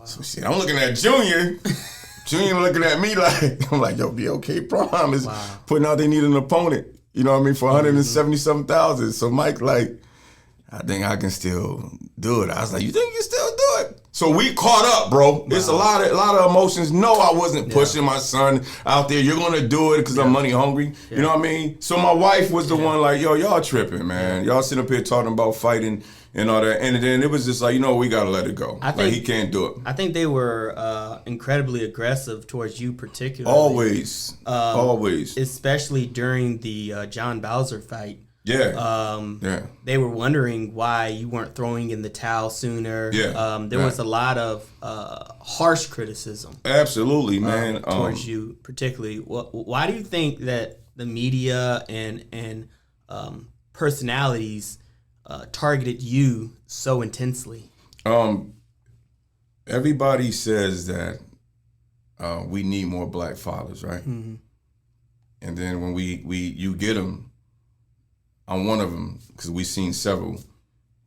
So shit, I'm looking at Junior. Junior looking at me like, I'm like, yo, BOK Prom is putting out they need an opponent. You know what I mean? For 170-something thousand. So Mike like, I think I can still do it. I was like, you think you can still do it? So we caught up, bro. It's a lot of emotions. No, I wasn't pushing my son out there. You're gonna do it because I'm money hungry. You know what I mean? So my wife was the one like, yo, y'all tripping, man. Y'all sitting up here talking about fighting and all that. And then it was just like, we gotta let it go. Like, he can't do it. I think they were incredibly aggressive towards you particularly. Always. Always. Especially during the John Bowser fight. Yeah. They were wondering why you weren't throwing in the towel sooner. There was a lot of harsh criticism. Absolutely, man. Towards you particularly. Why do you think that the media and personalities targeted you so intensely? Everybody says that we need more black fathers, right? Mm-hmm. And then when you get them, I'm one of them, because we've seen several.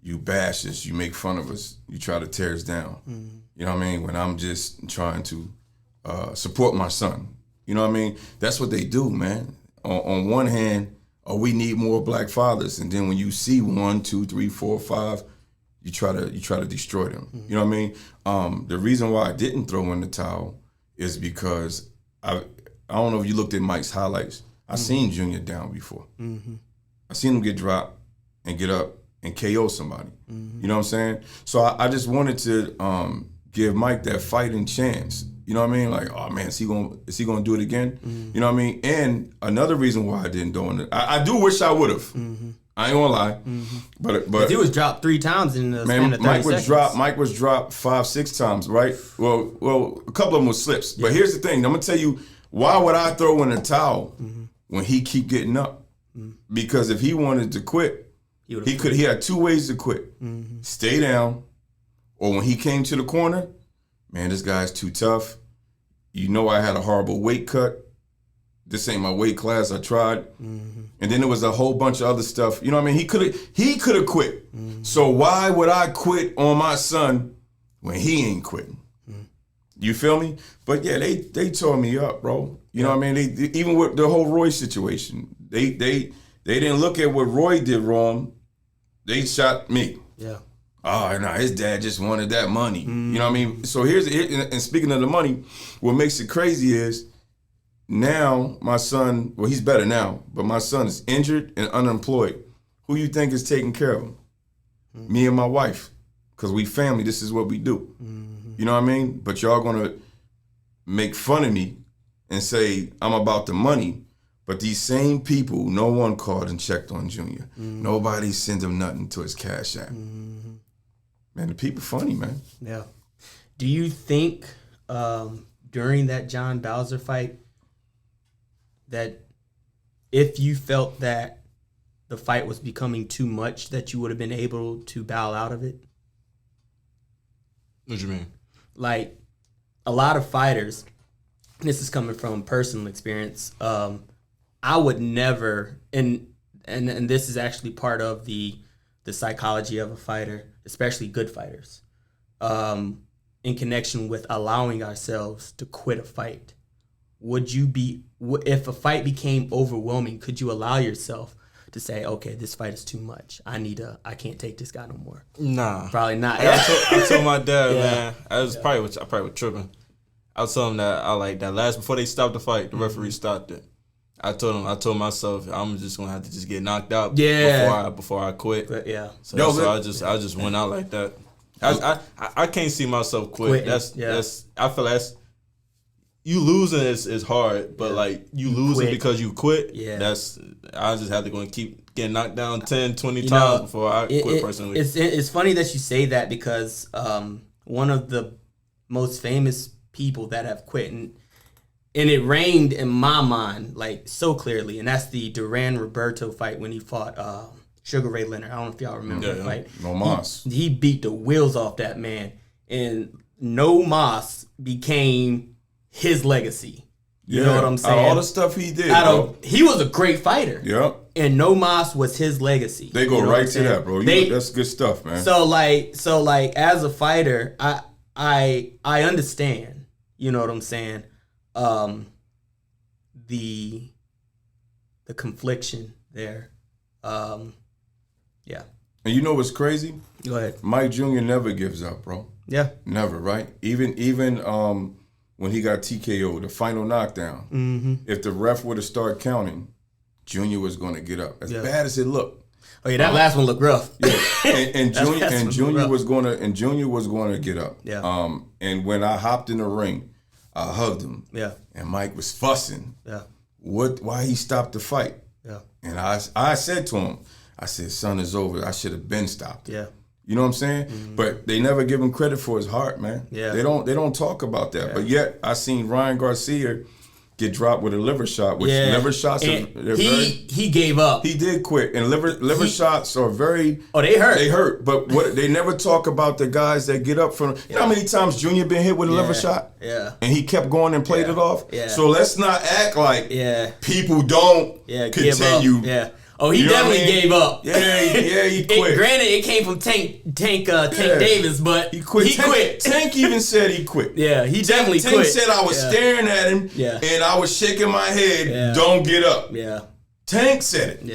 You bash us, you make fun of us, you try to tear us down. Mm-hmm. You know what I mean? When I'm just trying to support my son. You know what I mean? That's what they do, man. On one hand, we need more black fathers, and then when you see 1, 2, 3, 4, 5, you try to destroy them. Mm-hmm. You know what I mean? The reason why I didn't throw in the towel is because I don't know if you looked at Mike's highlights. I seen Junior down before. Mm-hmm. I seen him get dropped and get up and KO somebody. Mm-hmm. You know what I'm saying? So I just wanted to give Mike that fighting chance. You know what I mean? Like, oh man, is he gonna do it again? Mm-hmm. You know what I mean? And another reason why I didn't do it, I do wish I would have. Mm-hmm. I ain't gonna lie, but he was dropped 3 times in the span of 30 seconds. Mike was dropped 5-6 times, right? Well, a couple of them were slips. But here's the thing: I'm gonna tell you why would I throw in the towel when he keep getting up? Because if he wanted to quit, he had 2 ways to quit: stay down, or when he came to the corner, man, this guy's too tough. I had a horrible weight cut. This ain't my weight class. I tried. Mm-hmm. And then there was a whole bunch of other stuff. You know what I mean? He could have quit. Mm-hmm. So why would I quit on my son when he ain't quitting? Mm-hmm. You feel me? But yeah, they tore me up, bro. You know what I mean? They even with the whole Roy situation, they didn't look at what Roy did wrong. They shot me. Yeah. Oh, no, his dad just wanted that money. Mm-hmm. You know what I mean? So and speaking of the money, what makes it crazy is now my son, well, he's better now, but my son is injured and unemployed. Who you think is taking care of him? Mm-hmm. Me and my wife. Because we family, this is what we do. Mm-hmm. You know what I mean? But y'all going to make fun of me and say I'm about the money. But these same people, no one called and checked on Junior. Nobody sent him nothing to his Cash App. Man, the people funny, man. Yeah. Do you think during that John Bowser fight that if you felt that the fight was becoming too much, that you would have been able to bow out of it? What you mean? Like, a lot of fighters, this is coming from personal experience, I would never, and this is actually part of the psychology of a fighter, especially good fighters, in connection with allowing ourselves to quit a fight. Would you be, if a fight became overwhelming, could you allow yourself to say, okay, this fight is too much. I can't take this guy no more. Nah. Probably not. I told my dad, Yeah. man, I probably was tripping. I told him that before they stopped the fight, the referee stopped it. I told myself I'm just gonna have to just get knocked out before I quit. But yeah. So I just went out like that. I can't see myself quit. Quitting, I feel that's you losing is hard, but like you losing because you quit. Yeah. I just have to go and keep getting knocked down 10, 20 times before I quit personally. It's funny that you say that because one of the most famous people that have quit and it reigned in my mind like so clearly, and that's the Duran Roberto fight when he fought Sugar Ray Leonard. I don't know if y'all remember that fight. No Mas. He beat the wheels off that man, and No Mas became his legacy. You know what I'm saying? Out of all the stuff he did, he was a great fighter. Yep. And No Mas was his legacy. They go right to that, bro. That's good stuff, man. So like as a fighter, I understand. You know what I'm saying? The confliction there. Yeah. And you know what's crazy? Go ahead. Mike Jr. never gives up, bro. Yeah. Never, right? Even when he got TKO, the final knockdown, if the ref would have started counting, Junior was going to get up. As bad as it looked. Oh yeah, that last one looked rough. Yeah, and Junior was going to get up. Yeah. And when I hopped in the ring, I hugged him. Yeah. And Mike was fussing. Yeah. Why he stopped the fight? Yeah. And I said to him, I said, son, it's over. I should have been stopped. Yeah. You know what I'm saying? Mm-hmm. But they never give him credit for his heart, man. Yeah. They don't talk about that. Yeah. But yet I seen Ryan Garcia get dropped with a liver shot, which liver shots he gave up. He did quit. And liver shots are very they hurt. They hurt. But they never talk about the guys that get up from you know how many times Junior been hit with a liver shot? Yeah. And he kept going and played it off? Yeah. So let's not act like people don't continue. Yeah. Oh, he definitely gave up. Yeah, he quit. Granted, it came from Tank Davis, but he quit. Tank even said he quit. Yeah, he definitely quit. Tank said I was staring at him, and I was shaking my head. Don't get up. Yeah. Tank said it.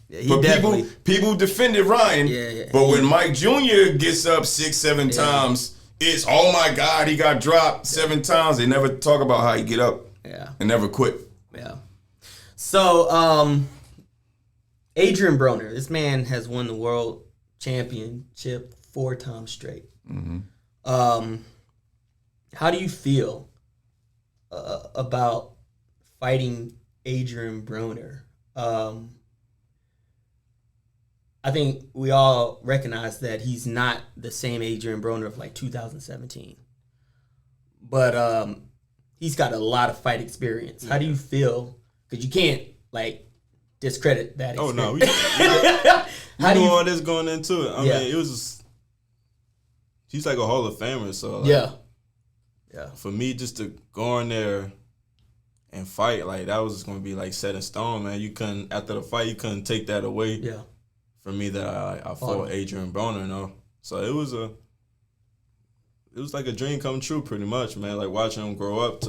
Yeah. But people defended Ryan. Yeah. But when Mike Jr. gets up 6-7 times, it's oh my God, he got dropped 7 times. They never talk about how he get up. Yeah. And never quit. Yeah. So Adrian Broner, this man has won the world championship 4 times straight. Mm-hmm. How do you feel about fighting Adrian Broner? I think we all recognize that he's not the same Adrian Broner of like 2017. But he's got a lot of fight experience. How do you feel? Because you can't discredit that experience. Oh, no. We knew all this going into it. I mean, it was just, he's like a Hall of Famer. So, yeah. For me, just to go in there and fight, that was just going to be, set in stone, man. You couldn't, after the fight, you couldn't take that away from me that I fought Adrian Broner, you know. So, it was like a dream come true, pretty much, man. Watching him grow up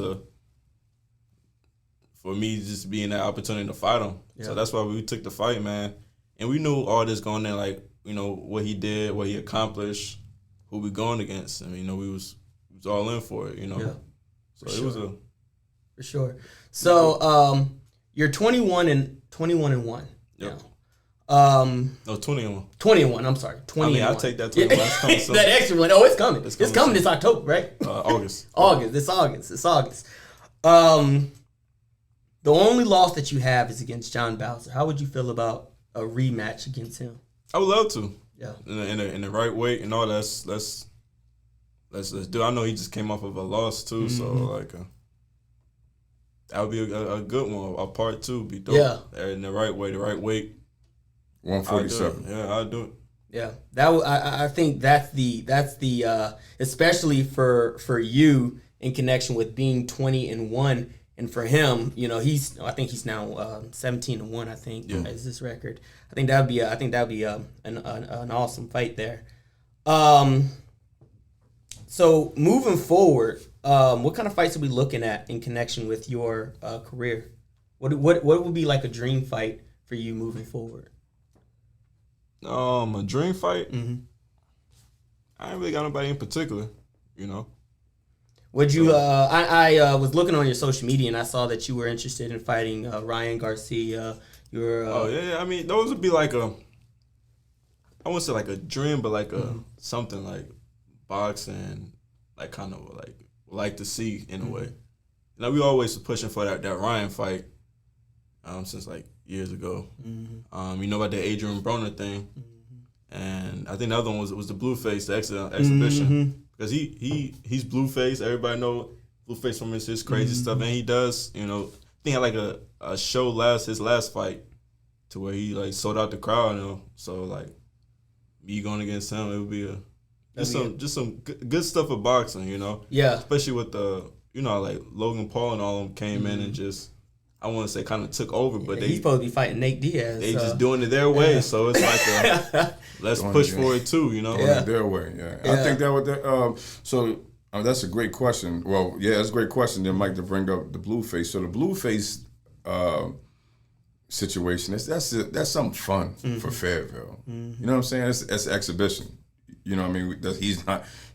for me just being that opportunity to fight him. Yeah. So that's why we took the fight, man. And we knew all this going in, what he did, what he accomplished, who we going against. I mean, we was all in for it, you know. Yeah. So it was for sure. So you're 21 and 1. Yep. Now. No, 20-1. 20-1. I'm sorry. 20. I mean, I'll take that 21. That extra one. Oh, it's coming. It's coming this October, right? August. August. It's August. The only loss that you have is against John Bowser. How would you feel about a rematch against him? I would love to. Yeah. In the right weight and all. Let's do. I know he just came off of a loss too, so like that would be a good one. A part 2 be dope. Yeah. In the right way, the right weight. 147. Yeah, I'll do it. Yeah, I think that's the especially for you in connection with being 20-1, and for him, you know, I think he's now 17-1. I think is this record. I think that would be an awesome fight there. So moving forward, what kind of fights are we looking at in connection with your career? What would be like a dream fight for you moving forward? A dream fight? I ain't really got nobody in particular, you know. Would you? I was looking on your social media and I saw that you were interested in fighting Ryan Garcia. Yeah. I mean, those would be like I wouldn't say like a dream, but like something like boxing, like kind of like to see in a way. Now we always pushing for that Ryan fight since like years ago. You know about the Adrian Broner thing, and I think the other one was the Blueface, the exhibition, because he's Blueface. Everybody know Blueface from his crazy stuff, and he does, you know, I think he had like a show his last fight to where he like sold out the crowd, you know. So like me going against him, it would be just some good stuff of boxing, you know. Yeah, especially with the, you know, like Logan Paul and all of them came in and just, I want to say kind of took over, but he's supposed to be fighting Nate Diaz. They just doing it their way, so it's like let's push for it too, you know. Doing it their way, I think that would that's a great question. Well, yeah, that's a great question. Then Mike to bring up the Blueface. So the Blueface situation, that's something fun for Fayetteville. You know what I'm saying? That's exhibition. You know what I mean?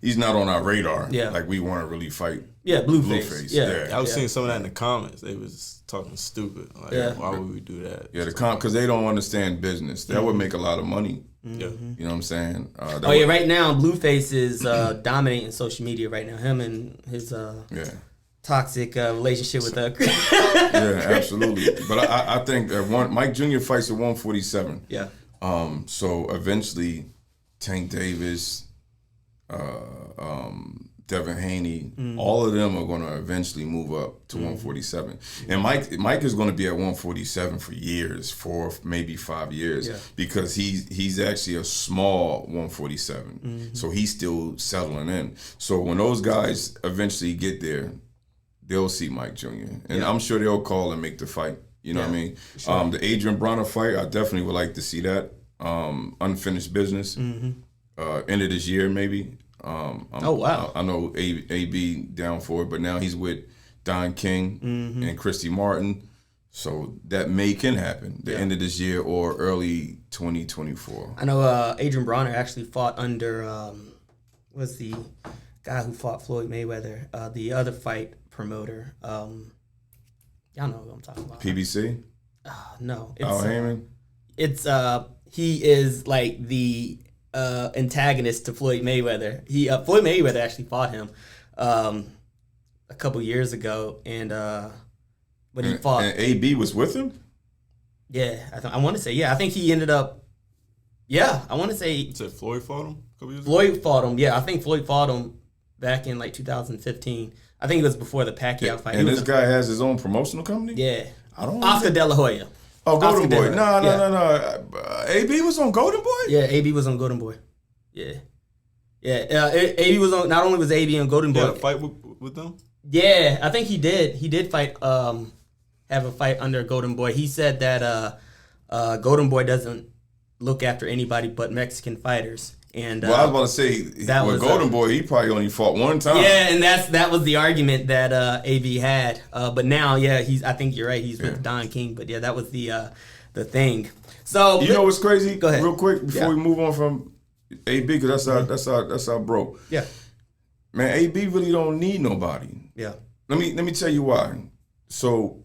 He's not on our radar. Yeah. Like we want to really fight. Yeah, Blueface. I was seeing some of that in the comments. They was talking stupid. Like, why would we do that? Yeah, because they don't understand business. That would make a lot of money. Yeah. You know what I'm saying? Right now Blueface is dominating social media right now. Him and his toxic relationship with yeah, absolutely. But I think that Mike Jr. fights at 147. Yeah. So eventually Tank Davis, Devin Haney, all of them are going to eventually move up to 147. And Mike is going to be at 147 for years, 4, maybe 5 years, because he's actually a small 147. So he's still settling in. So when those guys eventually get there, they'll see Mike Jr. And I'm sure they'll call and make the fight. You know what I mean? Sure. The Adrian Broner fight, I definitely would like to see that. Unfinished business. End of this year, maybe. I know AB down for it, but now he's with Don King and Christy Martin, so that can happen the end of this year or early 2024. I know Adrian Broner actually fought under was the guy who fought Floyd Mayweather, the other fight promoter. Y'all know who I'm talking about. PBC? No, Al Heyman. It's he is like the antagonist to Floyd Mayweather. Floyd Mayweather actually fought him a couple years ago, and when he fought, and AB was with him. Yeah, I want to say I think he ended up. Yeah, I want to say. You said Floyd fought him a couple years ago? Floyd fought him. Yeah, I think Floyd fought him back in like 2015. I think it was before the Pacquiao fight. And this guy has his own promotional company. Yeah, Oscar De La Hoya. Oh, Golden Boy. No. AB was on Golden Boy? Yeah, AB was on Golden Boy. Yeah. AB was on, not only was AB on Golden Boy. He had a fight with them? Yeah, I think he did. He did fight, have a fight under Golden Boy. He said that Golden Boy doesn't look after anybody but Mexican fighters. And I was about to say, with Golden Boy, he probably only fought one time. Yeah, and that was the argument that AB had. But now, I think you're right. He's with Don King. But that was the thing. So you know what's crazy? Go ahead, real quick before we move on from AB, because that's our bro. Yeah, man, AB really don't need nobody. Yeah. Let me tell you why. So,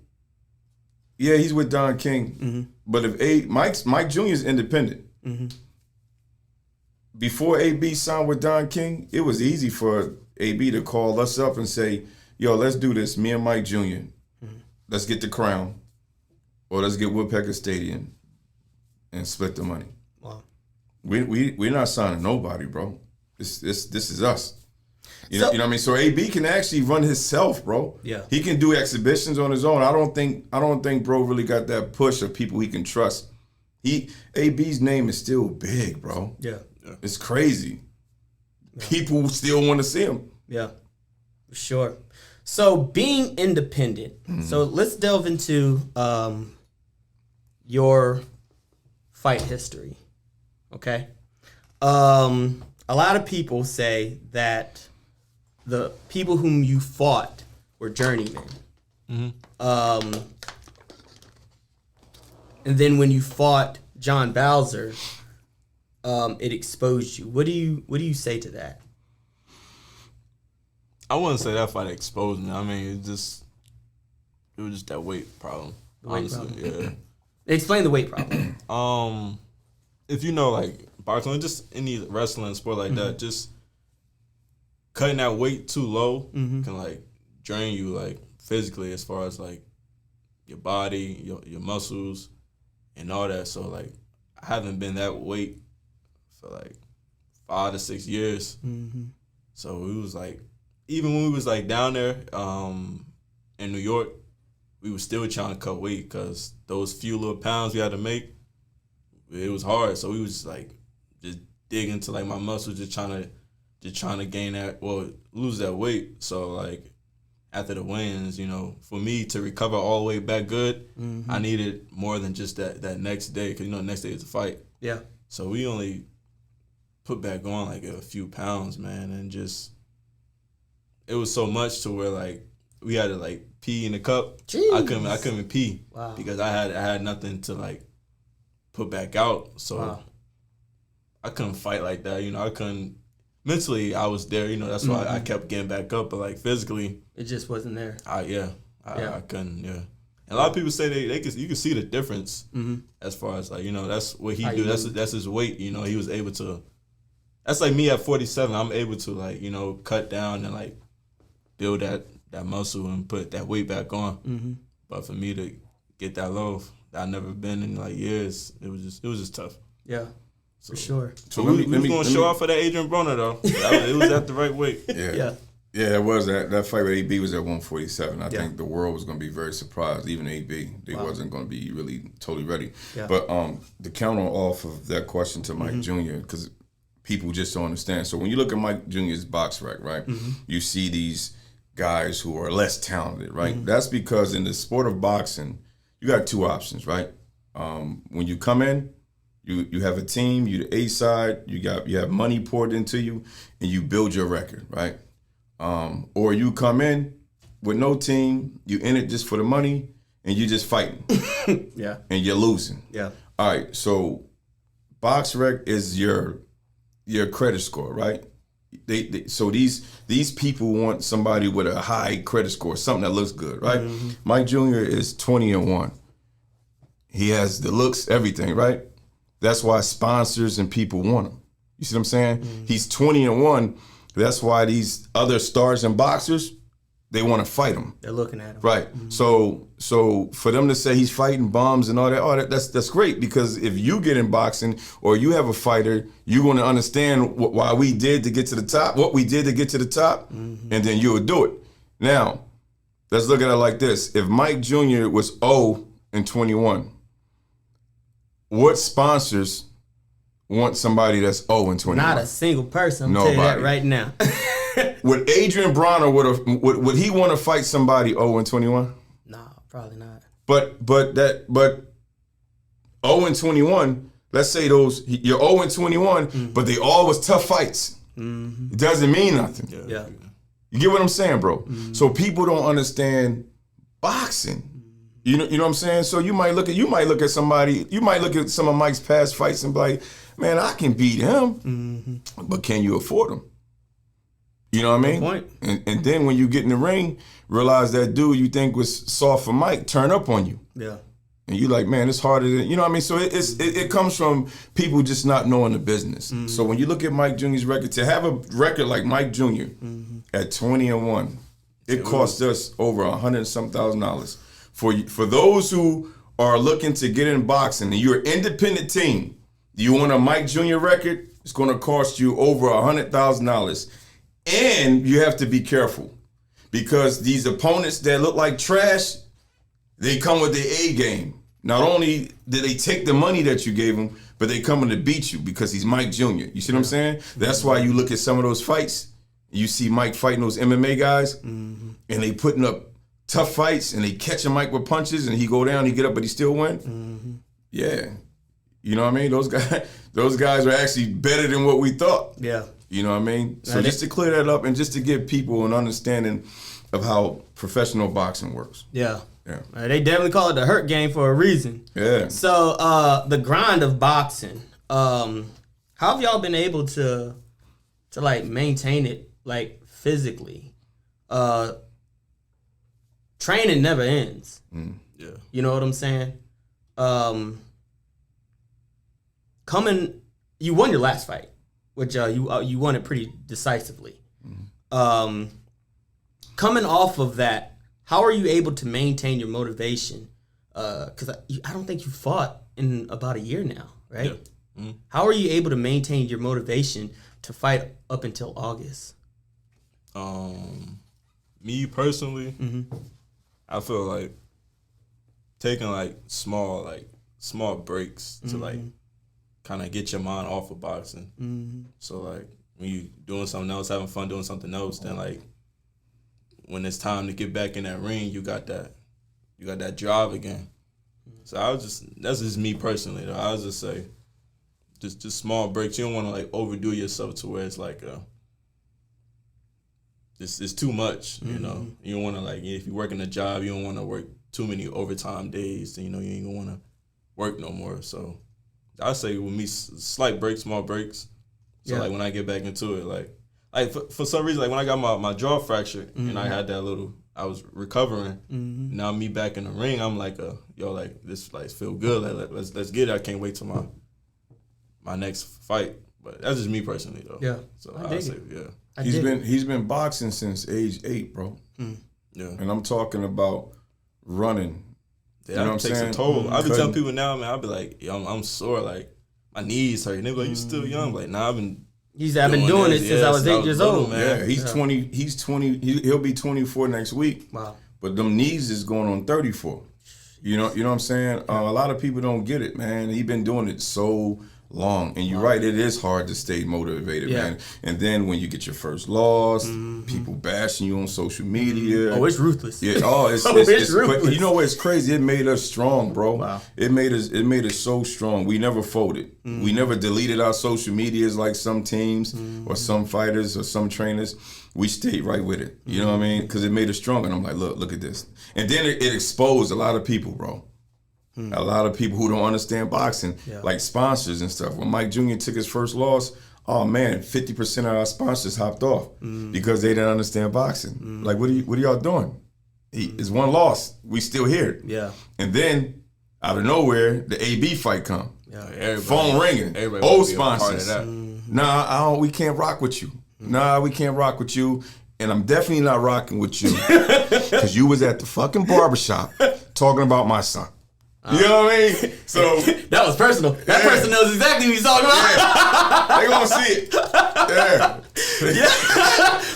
he's with Don King, but if Mike Jr. is independent. Before AB signed with Don King, it was easy for AB to call us up and say, yo, let's do this, me and Mike Jr. let's get the Crown, or let's get Woodpecker Stadium, and split the money. Wow. We're not signing nobody, bro. This is us. You know what I mean? So AB can actually run himself, bro. Yeah. He can do exhibitions on his own. I don't think bro really got that push of people he can trust. AB's name is still big, bro. Yeah. It's crazy. Yeah. People still want to see him. Yeah. For sure. So being independent. So let's delve into your fight history. Okay. A lot of people say that the people whom you fought were journeymen. And then when you fought John Bowser, it exposed you. What do you say to that? I wouldn't say that fight exposed me. I mean, it was just that weight problem. Honestly, yeah. Explain the weight problem. If you know, like boxing, just any wrestling sport like that, just cutting that weight too low can like drain you like physically, as far as like your body, your muscles, and all that. So like, I haven't been that weight for like 5 to 6 years. So it was like, even when we was like down there in New York, we was still trying to cut weight because those few little pounds we had to make, it was hard. So we was like just digging into like my muscles, just trying to gain that, well, lose that weight. So like after the wins, you know, for me to recover all the way back good, I needed more than just that next day, because you know the next day is a fight. Yeah. So we only put back on like a few pounds, man, and just it was so much to where like we had to like pee in the cup. Jeez. I couldn't pee because I had nothing to like put back out. So I couldn't fight like that. You know, I couldn't. Mentally, I was there. You know, that's why I kept getting back up. But like physically, it just wasn't there. I couldn't. Yeah. And a lot of people say you can see the difference as far as like, you know, that's what he do. That's his weight. You know, he was able to. That's like me at 47. I'm able to like, you know, cut down and like build that muscle and put that weight back on. But for me to get that low, I never been in like years. It was just tough. Yeah, so, for sure. So we was going to show off for that Adrian Broner though. It was at the right weight. Yeah, it was. That fight with AB was at 147. I think the world was going to be very surprised. Even AB, they wasn't going to be really totally ready. Yeah. But the counter off of that question to Mike Jr., because people just don't understand. So when you look at Mike Jr.'s box rec, right, you see these guys who are less talented, right? That's because in the sport of boxing, you got two options, right? When you come in, you have a team, you the A side, you have money poured into you, and you build your record, right? Or you come in with no team, you in it just for the money, and you just fighting. Yeah. And you're losing. Yeah. All right, so box rec is your credit score, right? So these people want somebody with a high credit score, something that looks good, right? Mike Jr. is 20-1. He has the looks, everything, right? That's why sponsors and people want him. You see what I'm saying? He's 20-1. That's why these other stars and boxers, they want to fight him. They're looking at him. Right. So for them to say he's fighting bums and all that, that's great, because if you get in boxing or you have a fighter, you're going to understand why we did to get to the top, what we did to get to the top, and then you will do it. Now, let's look at it like this. If Mike Jr. was 0-21, what sponsors want somebody that's 0-21? Not a single person. I'm telling you that right now. Would Adrian Broner would he want to fight somebody 0-21? No, probably not. But 0-21. Let's say you're 0-21, but they all was tough fights. It doesn't mean nothing. Yeah. You get what I'm saying, bro? So people don't understand boxing. You know what I'm saying? So you might look at somebody, you might look at some of Mike's past fights and be like, man, I can beat him, but can you afford him? You know what I mean? Point. And then when you get in the ring, realize that dude you think was soft for Mike turn up on you. Yeah. And you like, man, it's harder than, you know what I mean? So it comes from people just not knowing the business. So when you look at Mike Jr.'s record, to have a record like Mike Jr. At 20-1, it cost us over $100,000 For those who are looking to get in boxing and you're an independent team, you want a Mike Jr. record, it's going to cost you over $100,000. And you have to be careful because these opponents that look like trash, they come with their A game. Not only did they take the money that you gave them, but they coming to beat you because he's Mike Jr. You see what I'm saying? That's why you look at some of those fights, you see Mike fighting those MMA guys, and they putting up tough fights, and they catching Mike with punches, and he go down, he get up, but he still win. Yeah, you know what I mean? Those guys are actually better than what we thought. Yeah, you know what I mean? So just to clear that up, and just to give people an understanding of how professional boxing works. Yeah. Yeah. They definitely call it the hurt game for a reason. Yeah. So the grind of boxing, how have y'all been able to like maintain it like physically? Training never ends. Yeah. You know what I'm saying? You won your last fight, which you won it pretty decisively. Coming off of that, how are you able to maintain your motivation? Because I don't think you fought in about a year now, right? Yeah. How are you able to maintain your motivation to fight up until August? Me personally, I feel like taking like small breaks to like kind of get your mind off of boxing. So like when you doing something else, having fun doing something else, then like when it's time to get back in that ring, you got that drive again. So that's just me personally though. I would just say just small breaks. You don't want to like overdo yourself to where it's like it's too much, you know. You don't want to like, if you're working a job, you don't want to work too many overtime days. You know, you ain't gonna want to work no more. So I say with me, slight breaks, small breaks. So like when I get back into it, like for some reason, like when I got my jaw fractured and I had that I was recovering. Now me back in the ring, I'm like, yo, like this like feel good. Like let's get it. I can't wait till my next fight. But that's just me personally though. Yeah. So I say He's been boxing since age 8, bro. Yeah. And I'm talking about running. Yeah, you know what I'm takes saying? a toll. I be telling people now, man, I'll be like, yo, I'm sore, like my knees hurt. And they be like, you still young? Like, nah, I've been doing it since I was 8 years old, man. Yeah, he's 20. He's 20. He'll be 24 next week. Wow. But them knees is going on 34. You know what I'm saying? A lot of people don't get it, man. He been doing it so long, and you're right, it is hard to stay motivated, man. And then when you get your first loss, people bashing you on social media. Oh, it's ruthless. Yeah, it's ruthless. But you know what's crazy? It made us strong, bro. Wow. It made us so strong. We never folded. We never deleted our social medias like some teams or some fighters or some trainers. We stayed right with it. You know what I mean? Because it made us strong. And I'm like, look at this. And then it exposed a lot of people, bro. A lot of people who don't understand boxing, like sponsors and stuff. When Mike Jr. took his first loss, oh man, 50% of our sponsors hopped off because they didn't understand boxing. Like, what are y'all doing? It's one loss. We still here. Yeah. And then out of nowhere, the AB fight come. Yeah. Phone ringing. Old sponsors. Nah, we can't rock with you. Nah, we can't rock with you. And I'm definitely not rocking with you because you was at the fucking barbershop talking about my son. You know what I mean? So that was personal. That person knows exactly what he's talking about. Yeah. They gonna see it. Yeah.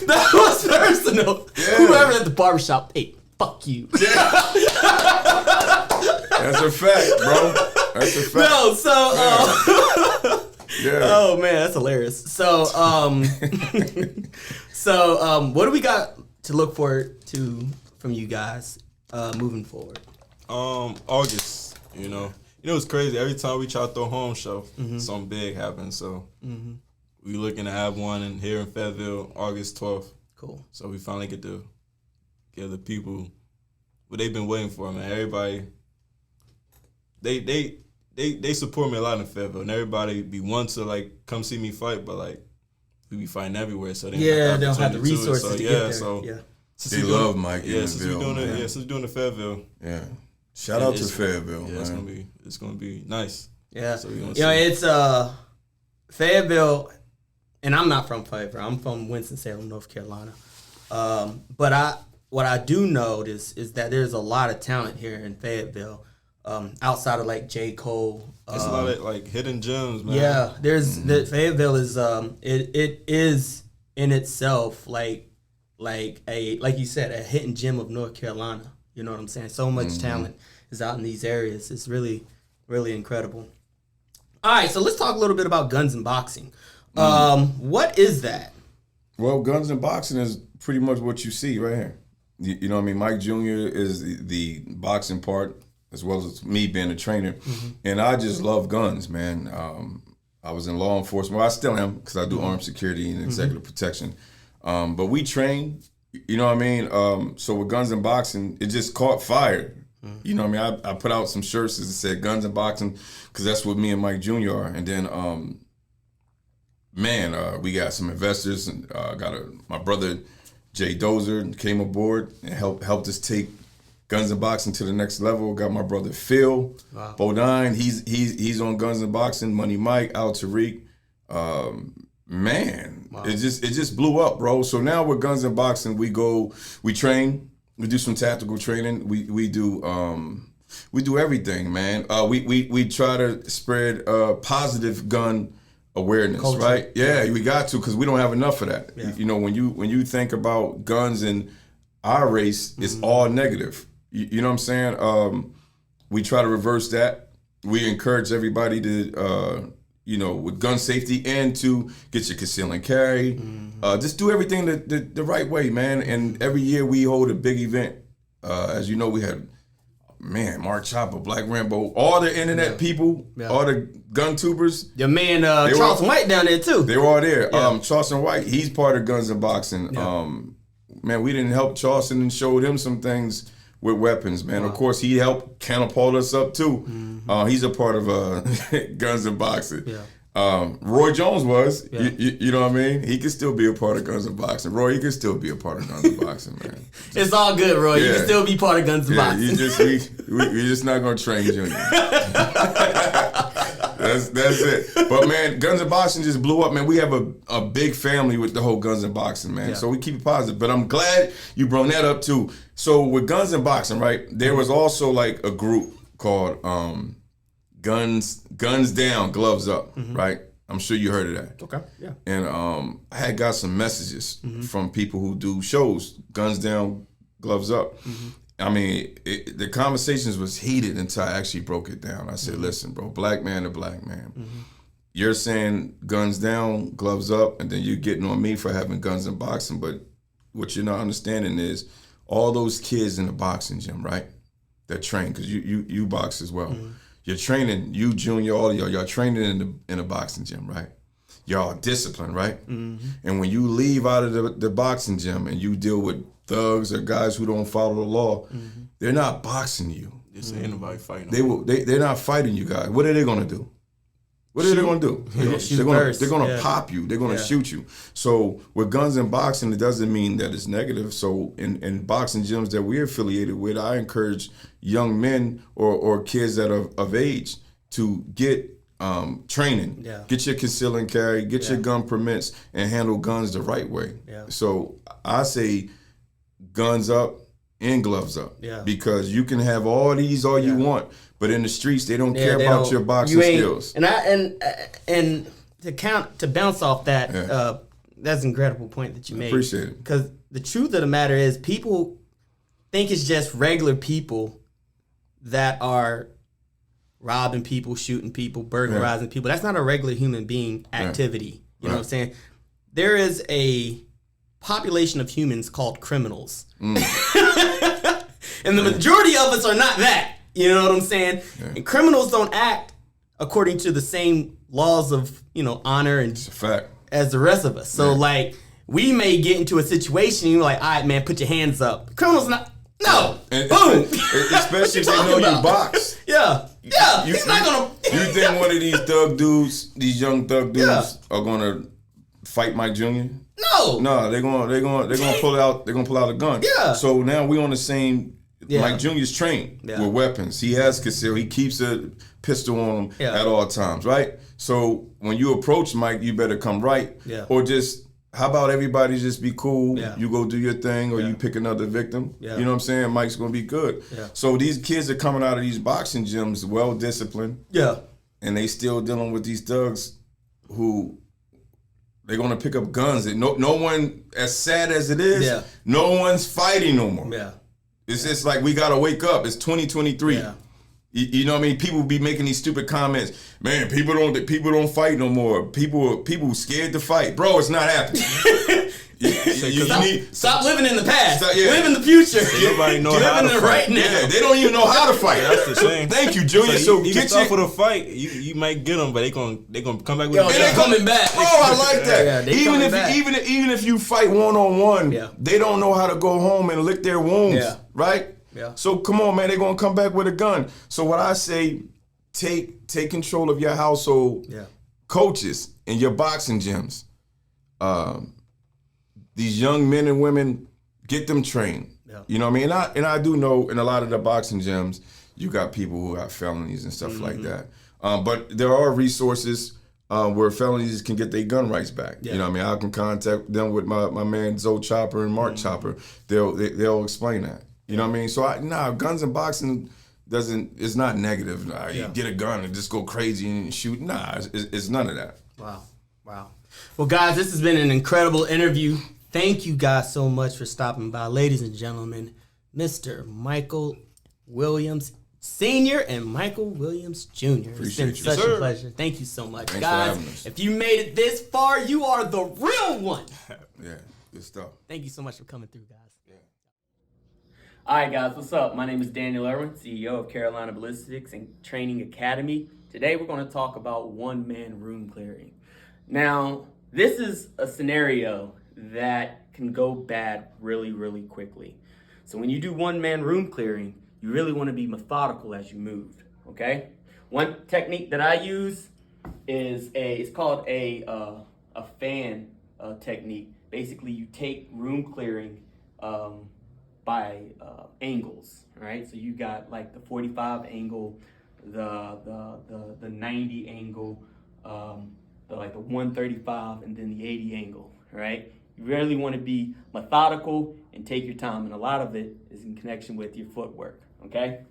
That was personal. Yeah. Whoever at the barbershop, hey, fuck you. Yeah. That's a fact, bro. That's a fact. No, so oh man, that's hilarious. So what do we got to look forward to from you guys moving forward? August, you know it's crazy. Every time we try to throw a home show, something big happens. So we looking to have one here in Fayetteville, August 12th. Cool. So we finally get to give the people what they've been waiting for, man. Everybody, they support me a lot in Fayetteville, and everybody be one to like come see me fight, but like we be fighting everywhere, so they don't have the resources to get there. So they love Mike. Since we're doing the Fayetteville. Yeah. Shout out to Fayetteville. Yeah, man. it's gonna be nice. Yeah. So it's Fayetteville, and I'm not from Fayetteville. I'm from Winston-Salem, North Carolina. But what I do notice is that there's a lot of talent here in Fayetteville, outside of like J. Cole. It's a lot of like hidden gems, man. Yeah, there's Fayetteville is it is in itself like you said, a hidden gem of North Carolina. You know what I'm saying? So much talent is out in these areas. It's really, really incredible. All right, so let's talk a little bit about guns and boxing. What is that? Well, guns and boxing is pretty much what you see right here. You know what I mean? Mike Jr. is the boxing part, as well as me being a trainer. And I just love guns, man. I was in law enforcement. Well, I still am because I do armed security and executive protection. But we train, you know what I mean? So with guns and boxing, it just caught fire. You know what I mean? I put out some shirts that said guns and boxing because that's what me and Mike Jr. are. And then, we got some investors and my brother Jay Dozer came aboard and helped us take guns and boxing to the next level. Got my brother Phil Bodine. He's on guns and boxing. Money Mike, Al Tariq. It just blew up, bro. So now with guns and boxing, we train, we do some tactical training. We do everything, man. We try to spread positive gun awareness, culture. Right? Yeah, we got to, because we don't have enough of that. Yeah. You know, when you think about guns in our race, it's all negative. You know what I'm saying? We try to reverse that. We encourage everybody to, with gun safety and to get your conceal and carry. Just do everything the right way, man. And every year we hold a big event. As you know, we had Mark Chopper, Black Rambo, all the internet people, all the gun tubers. Your man Charleston White down there too. They were all there. Yeah. Charleston White, he's part of guns and boxing. Yeah. We didn't help Charleston and showed him some things with weapons, man. Wow. Of course, he helped catapult us up too. He's a part of guns and boxing. Yeah. Roy Jones was, you know what I mean? He can still be a part of guns and boxing. Roy, you can still be a part of guns and boxing, man. It's all good, Roy. You can still be part of guns and boxing. We're just not going to train Junior. That's it. But, man, guns and boxing just blew up, man. We have a big family with the whole guns and boxing, man. Yeah. So we keep it positive. But I'm glad you brought that up, too. So with guns and boxing, right, there was also, like, a group called Guns Down, Gloves Up, right? I'm sure you heard of that. Okay, yeah. And I had got some messages from people who do shows, Guns Down, Gloves Up. I mean, the conversations was heated until I actually broke it down. I said, listen, bro, black man to black man. You're saying guns down, gloves up, and then you're getting on me for having guns in boxing. But what you're not understanding is all those kids in the boxing gym, right, that train, because you box as well. You're training, you, Junior, all of y'all training in the boxing gym, right? Y'all disciplined, right? And when you leave out of the boxing gym and you deal with thugs or guys who don't follow the law, they're not boxing you. This ain't nobody fighting. They're not fighting you guys. What are they gonna do? What are they gonna do? They're gonna pop you. They're gonna shoot you. So with guns and boxing, it doesn't mean that it's negative. So in boxing gyms that we're affiliated with, I encourage young men or kids that are of age to get training. Get your conceal and carry, get your gun permits, and handle guns the right way. So I say guns up and gloves up. Because you can have all these all you want, but in the streets they don't care about your boxing skills. And to bounce off that, that's an incredible point that you made. Appreciate it. Because the truth of the matter is, people think it's just regular people that are robbing people, shooting people, burglarizing people. That's not a regular human being activity. You know what I'm saying? There is a population of humans called criminals. And the majority of us are not that. You know what I'm saying? And criminals don't act according to the same laws of, honor and it's a fact as the rest of us. So like, we may get into a situation and you're like, all right, man, put your hands up. Criminals not. No. And boom. Especially if they know you box. Yeah. He's not gonna. You think one of these thug dudes, these young thug dudes, are gonna fight Mike Jr.? No, they're gonna pull out a gun. Yeah. So now we on the same. Mike Jr.'s trained with weapons. He has conceal. He keeps a pistol on him at all times, right? So when you approach Mike, you better come right, or just how about everybody just be cool? Yeah. You go do your thing, or you pick another victim. Yeah. You know what I'm saying? Mike's gonna be good. Yeah. So these kids are coming out of these boxing gyms well disciplined, Yeah. and they still dealing with these thugs who they're gonna pick up guns. And no one, as sad as it is, no one's fighting no more. Yeah. It's just like we gotta wake up. It's 2023. Yeah. You know what I mean? People be making these stupid comments. Man, people don't fight no more. People scared to fight, bro. It's not happening. Stop living in the past. Yeah. Live in the future. Nobody know how to live in the fight. right now. Yeah, they don't even know how to fight. That's the thing. Thank you, Junior. So you get start your. for the fight. You might get them, but they gonna come back with. Yo, they're coming back. Oh, I like that. Yeah, they coming back. even if you fight 1-on-1, Yeah. they don't know how to go home and lick their wounds, Yeah. right? Yeah. So come on, man, they're gonna come back with a gun. So what I say, take control of your household, Yeah. coaches in your boxing gyms. These young men and women, get them trained. Yeah. You know what I mean? And I do know in a lot of the boxing gyms, you got people who got felonies and stuff like that. But there are resources where felonies can get their gun rights back. Yeah. You know what I mean? I can contact them with my man Zoe Chopper and Mark Chopper. They'll explain that. You know what I mean? So guns and boxing it's not negative. You get a gun and just go crazy and shoot. It's none of that. Wow. Well, guys, this has been an incredible interview. Thank you guys so much for stopping by. Ladies and gentlemen, Mr. Michael Williams Sr. and Michael Williams Jr. It's been such a pleasure. Thank you so much. Thanks for having guys. us. If you made it this far, you are the real one. Yeah, good stuff. Thank you so much for coming through, guys. All right, guys, what's up? My name is Daniel Irwin, CEO of Carolina Ballistics and Training Academy. Today, we're going to talk about one-man room clearing. Now, this is a scenario that can go bad really, really quickly. So when you do one-man room clearing, you really want to be methodical as you move, okay? One technique that I use is it's called a fan technique. Basically, you take room clearing by angles, right? So you got like the 45 angle, the 90 angle, the 135, and then the 80 angle, right? You really want to be methodical and take your time, and a lot of it is in connection with your footwork, okay?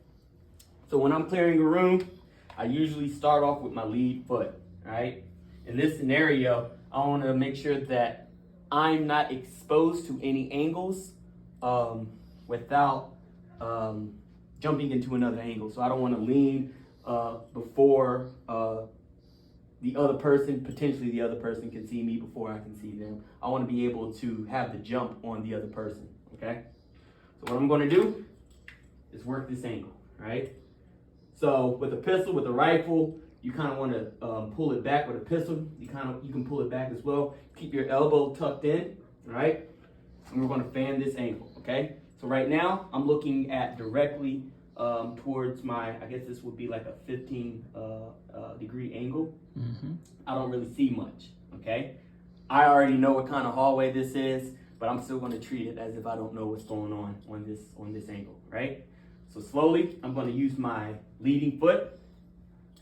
So when I'm clearing a room, I usually start off with my lead foot, right? In this scenario, I want to make sure that I'm not exposed to any angles without jumping into another angle. So I don't want to lean before the other person, potentially the other person can see me before I can see them. I want to be able to have the jump on the other person, okay? So what I'm going to do is work this angle, right? So with a pistol, with a rifle, you kind of want to pull it back. With a pistol, you can pull it back as well. Keep your elbow tucked in, all right? And we're going to fan this angle, okay? So right now, I'm looking at directly towards I guess this would be like a 15 degree angle. Mm-hmm. I don't really see much, okay? I already know what kind of hallway this is, but I'm still going to treat it as if I don't know what's going on this angle, right? So slowly, I'm going to use my leading foot,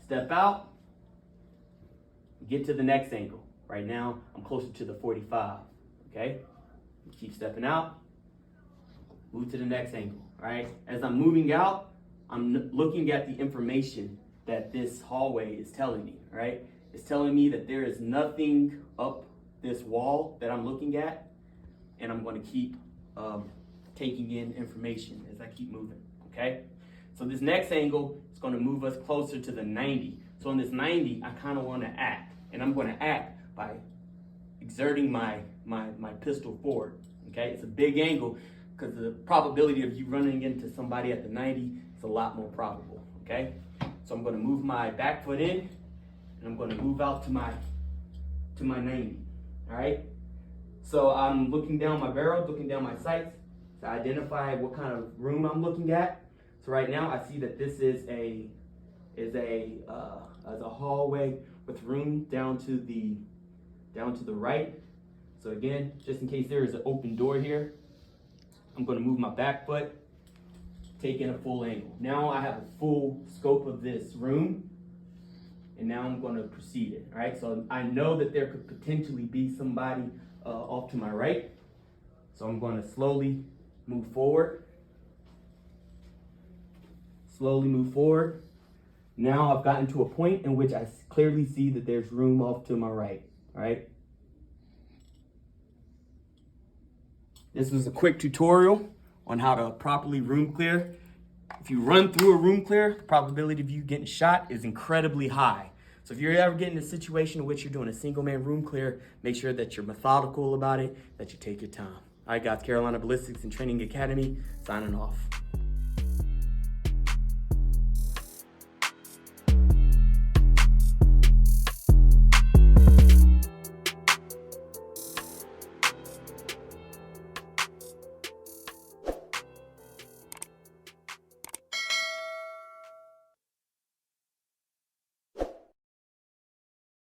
step out, get to the next angle. Right now, I'm closer to the 45, okay? Keep stepping out, move to the next angle, all right? As I'm moving out, I'm looking at the information that this hallway is telling me, right? It's telling me that there is nothing up this wall that I'm looking at, and I'm going to keep taking in information as I keep moving, okay? So this next angle is going to move us closer to the 90. So on this 90, I kind of want to act, and I'm going to act by exerting my pistol forward, okay? It's a big angle because the probability of you running into somebody at the 90 is a lot more probable, okay? So I'm going to move my back foot in, and I'm going to move out to my 90, all right? So I'm looking down my barrel, looking down my sights to identify what kind of room I'm looking at. So right now I see that this is a hallway with room down to the right. So again, just in case there is an open door here, I'm going to move my back foot, take in a full angle. Now I have a full scope of this room, and now I'm going to proceed it. All right, so I know that there could potentially be somebody off to my right. So I'm going to slowly move forward. Slowly move forward. Now I've gotten to a point in which I clearly see that there's room off to my right, all right? This was a quick tutorial on how to properly room clear. If you run through a room clear, the probability of you getting shot is incredibly high. So if you're ever getting in a situation in which you're doing a single man room clear, make sure that you're methodical about it, that you take your time. All right, guys, Carolina Ballistics and Training Academy, signing off.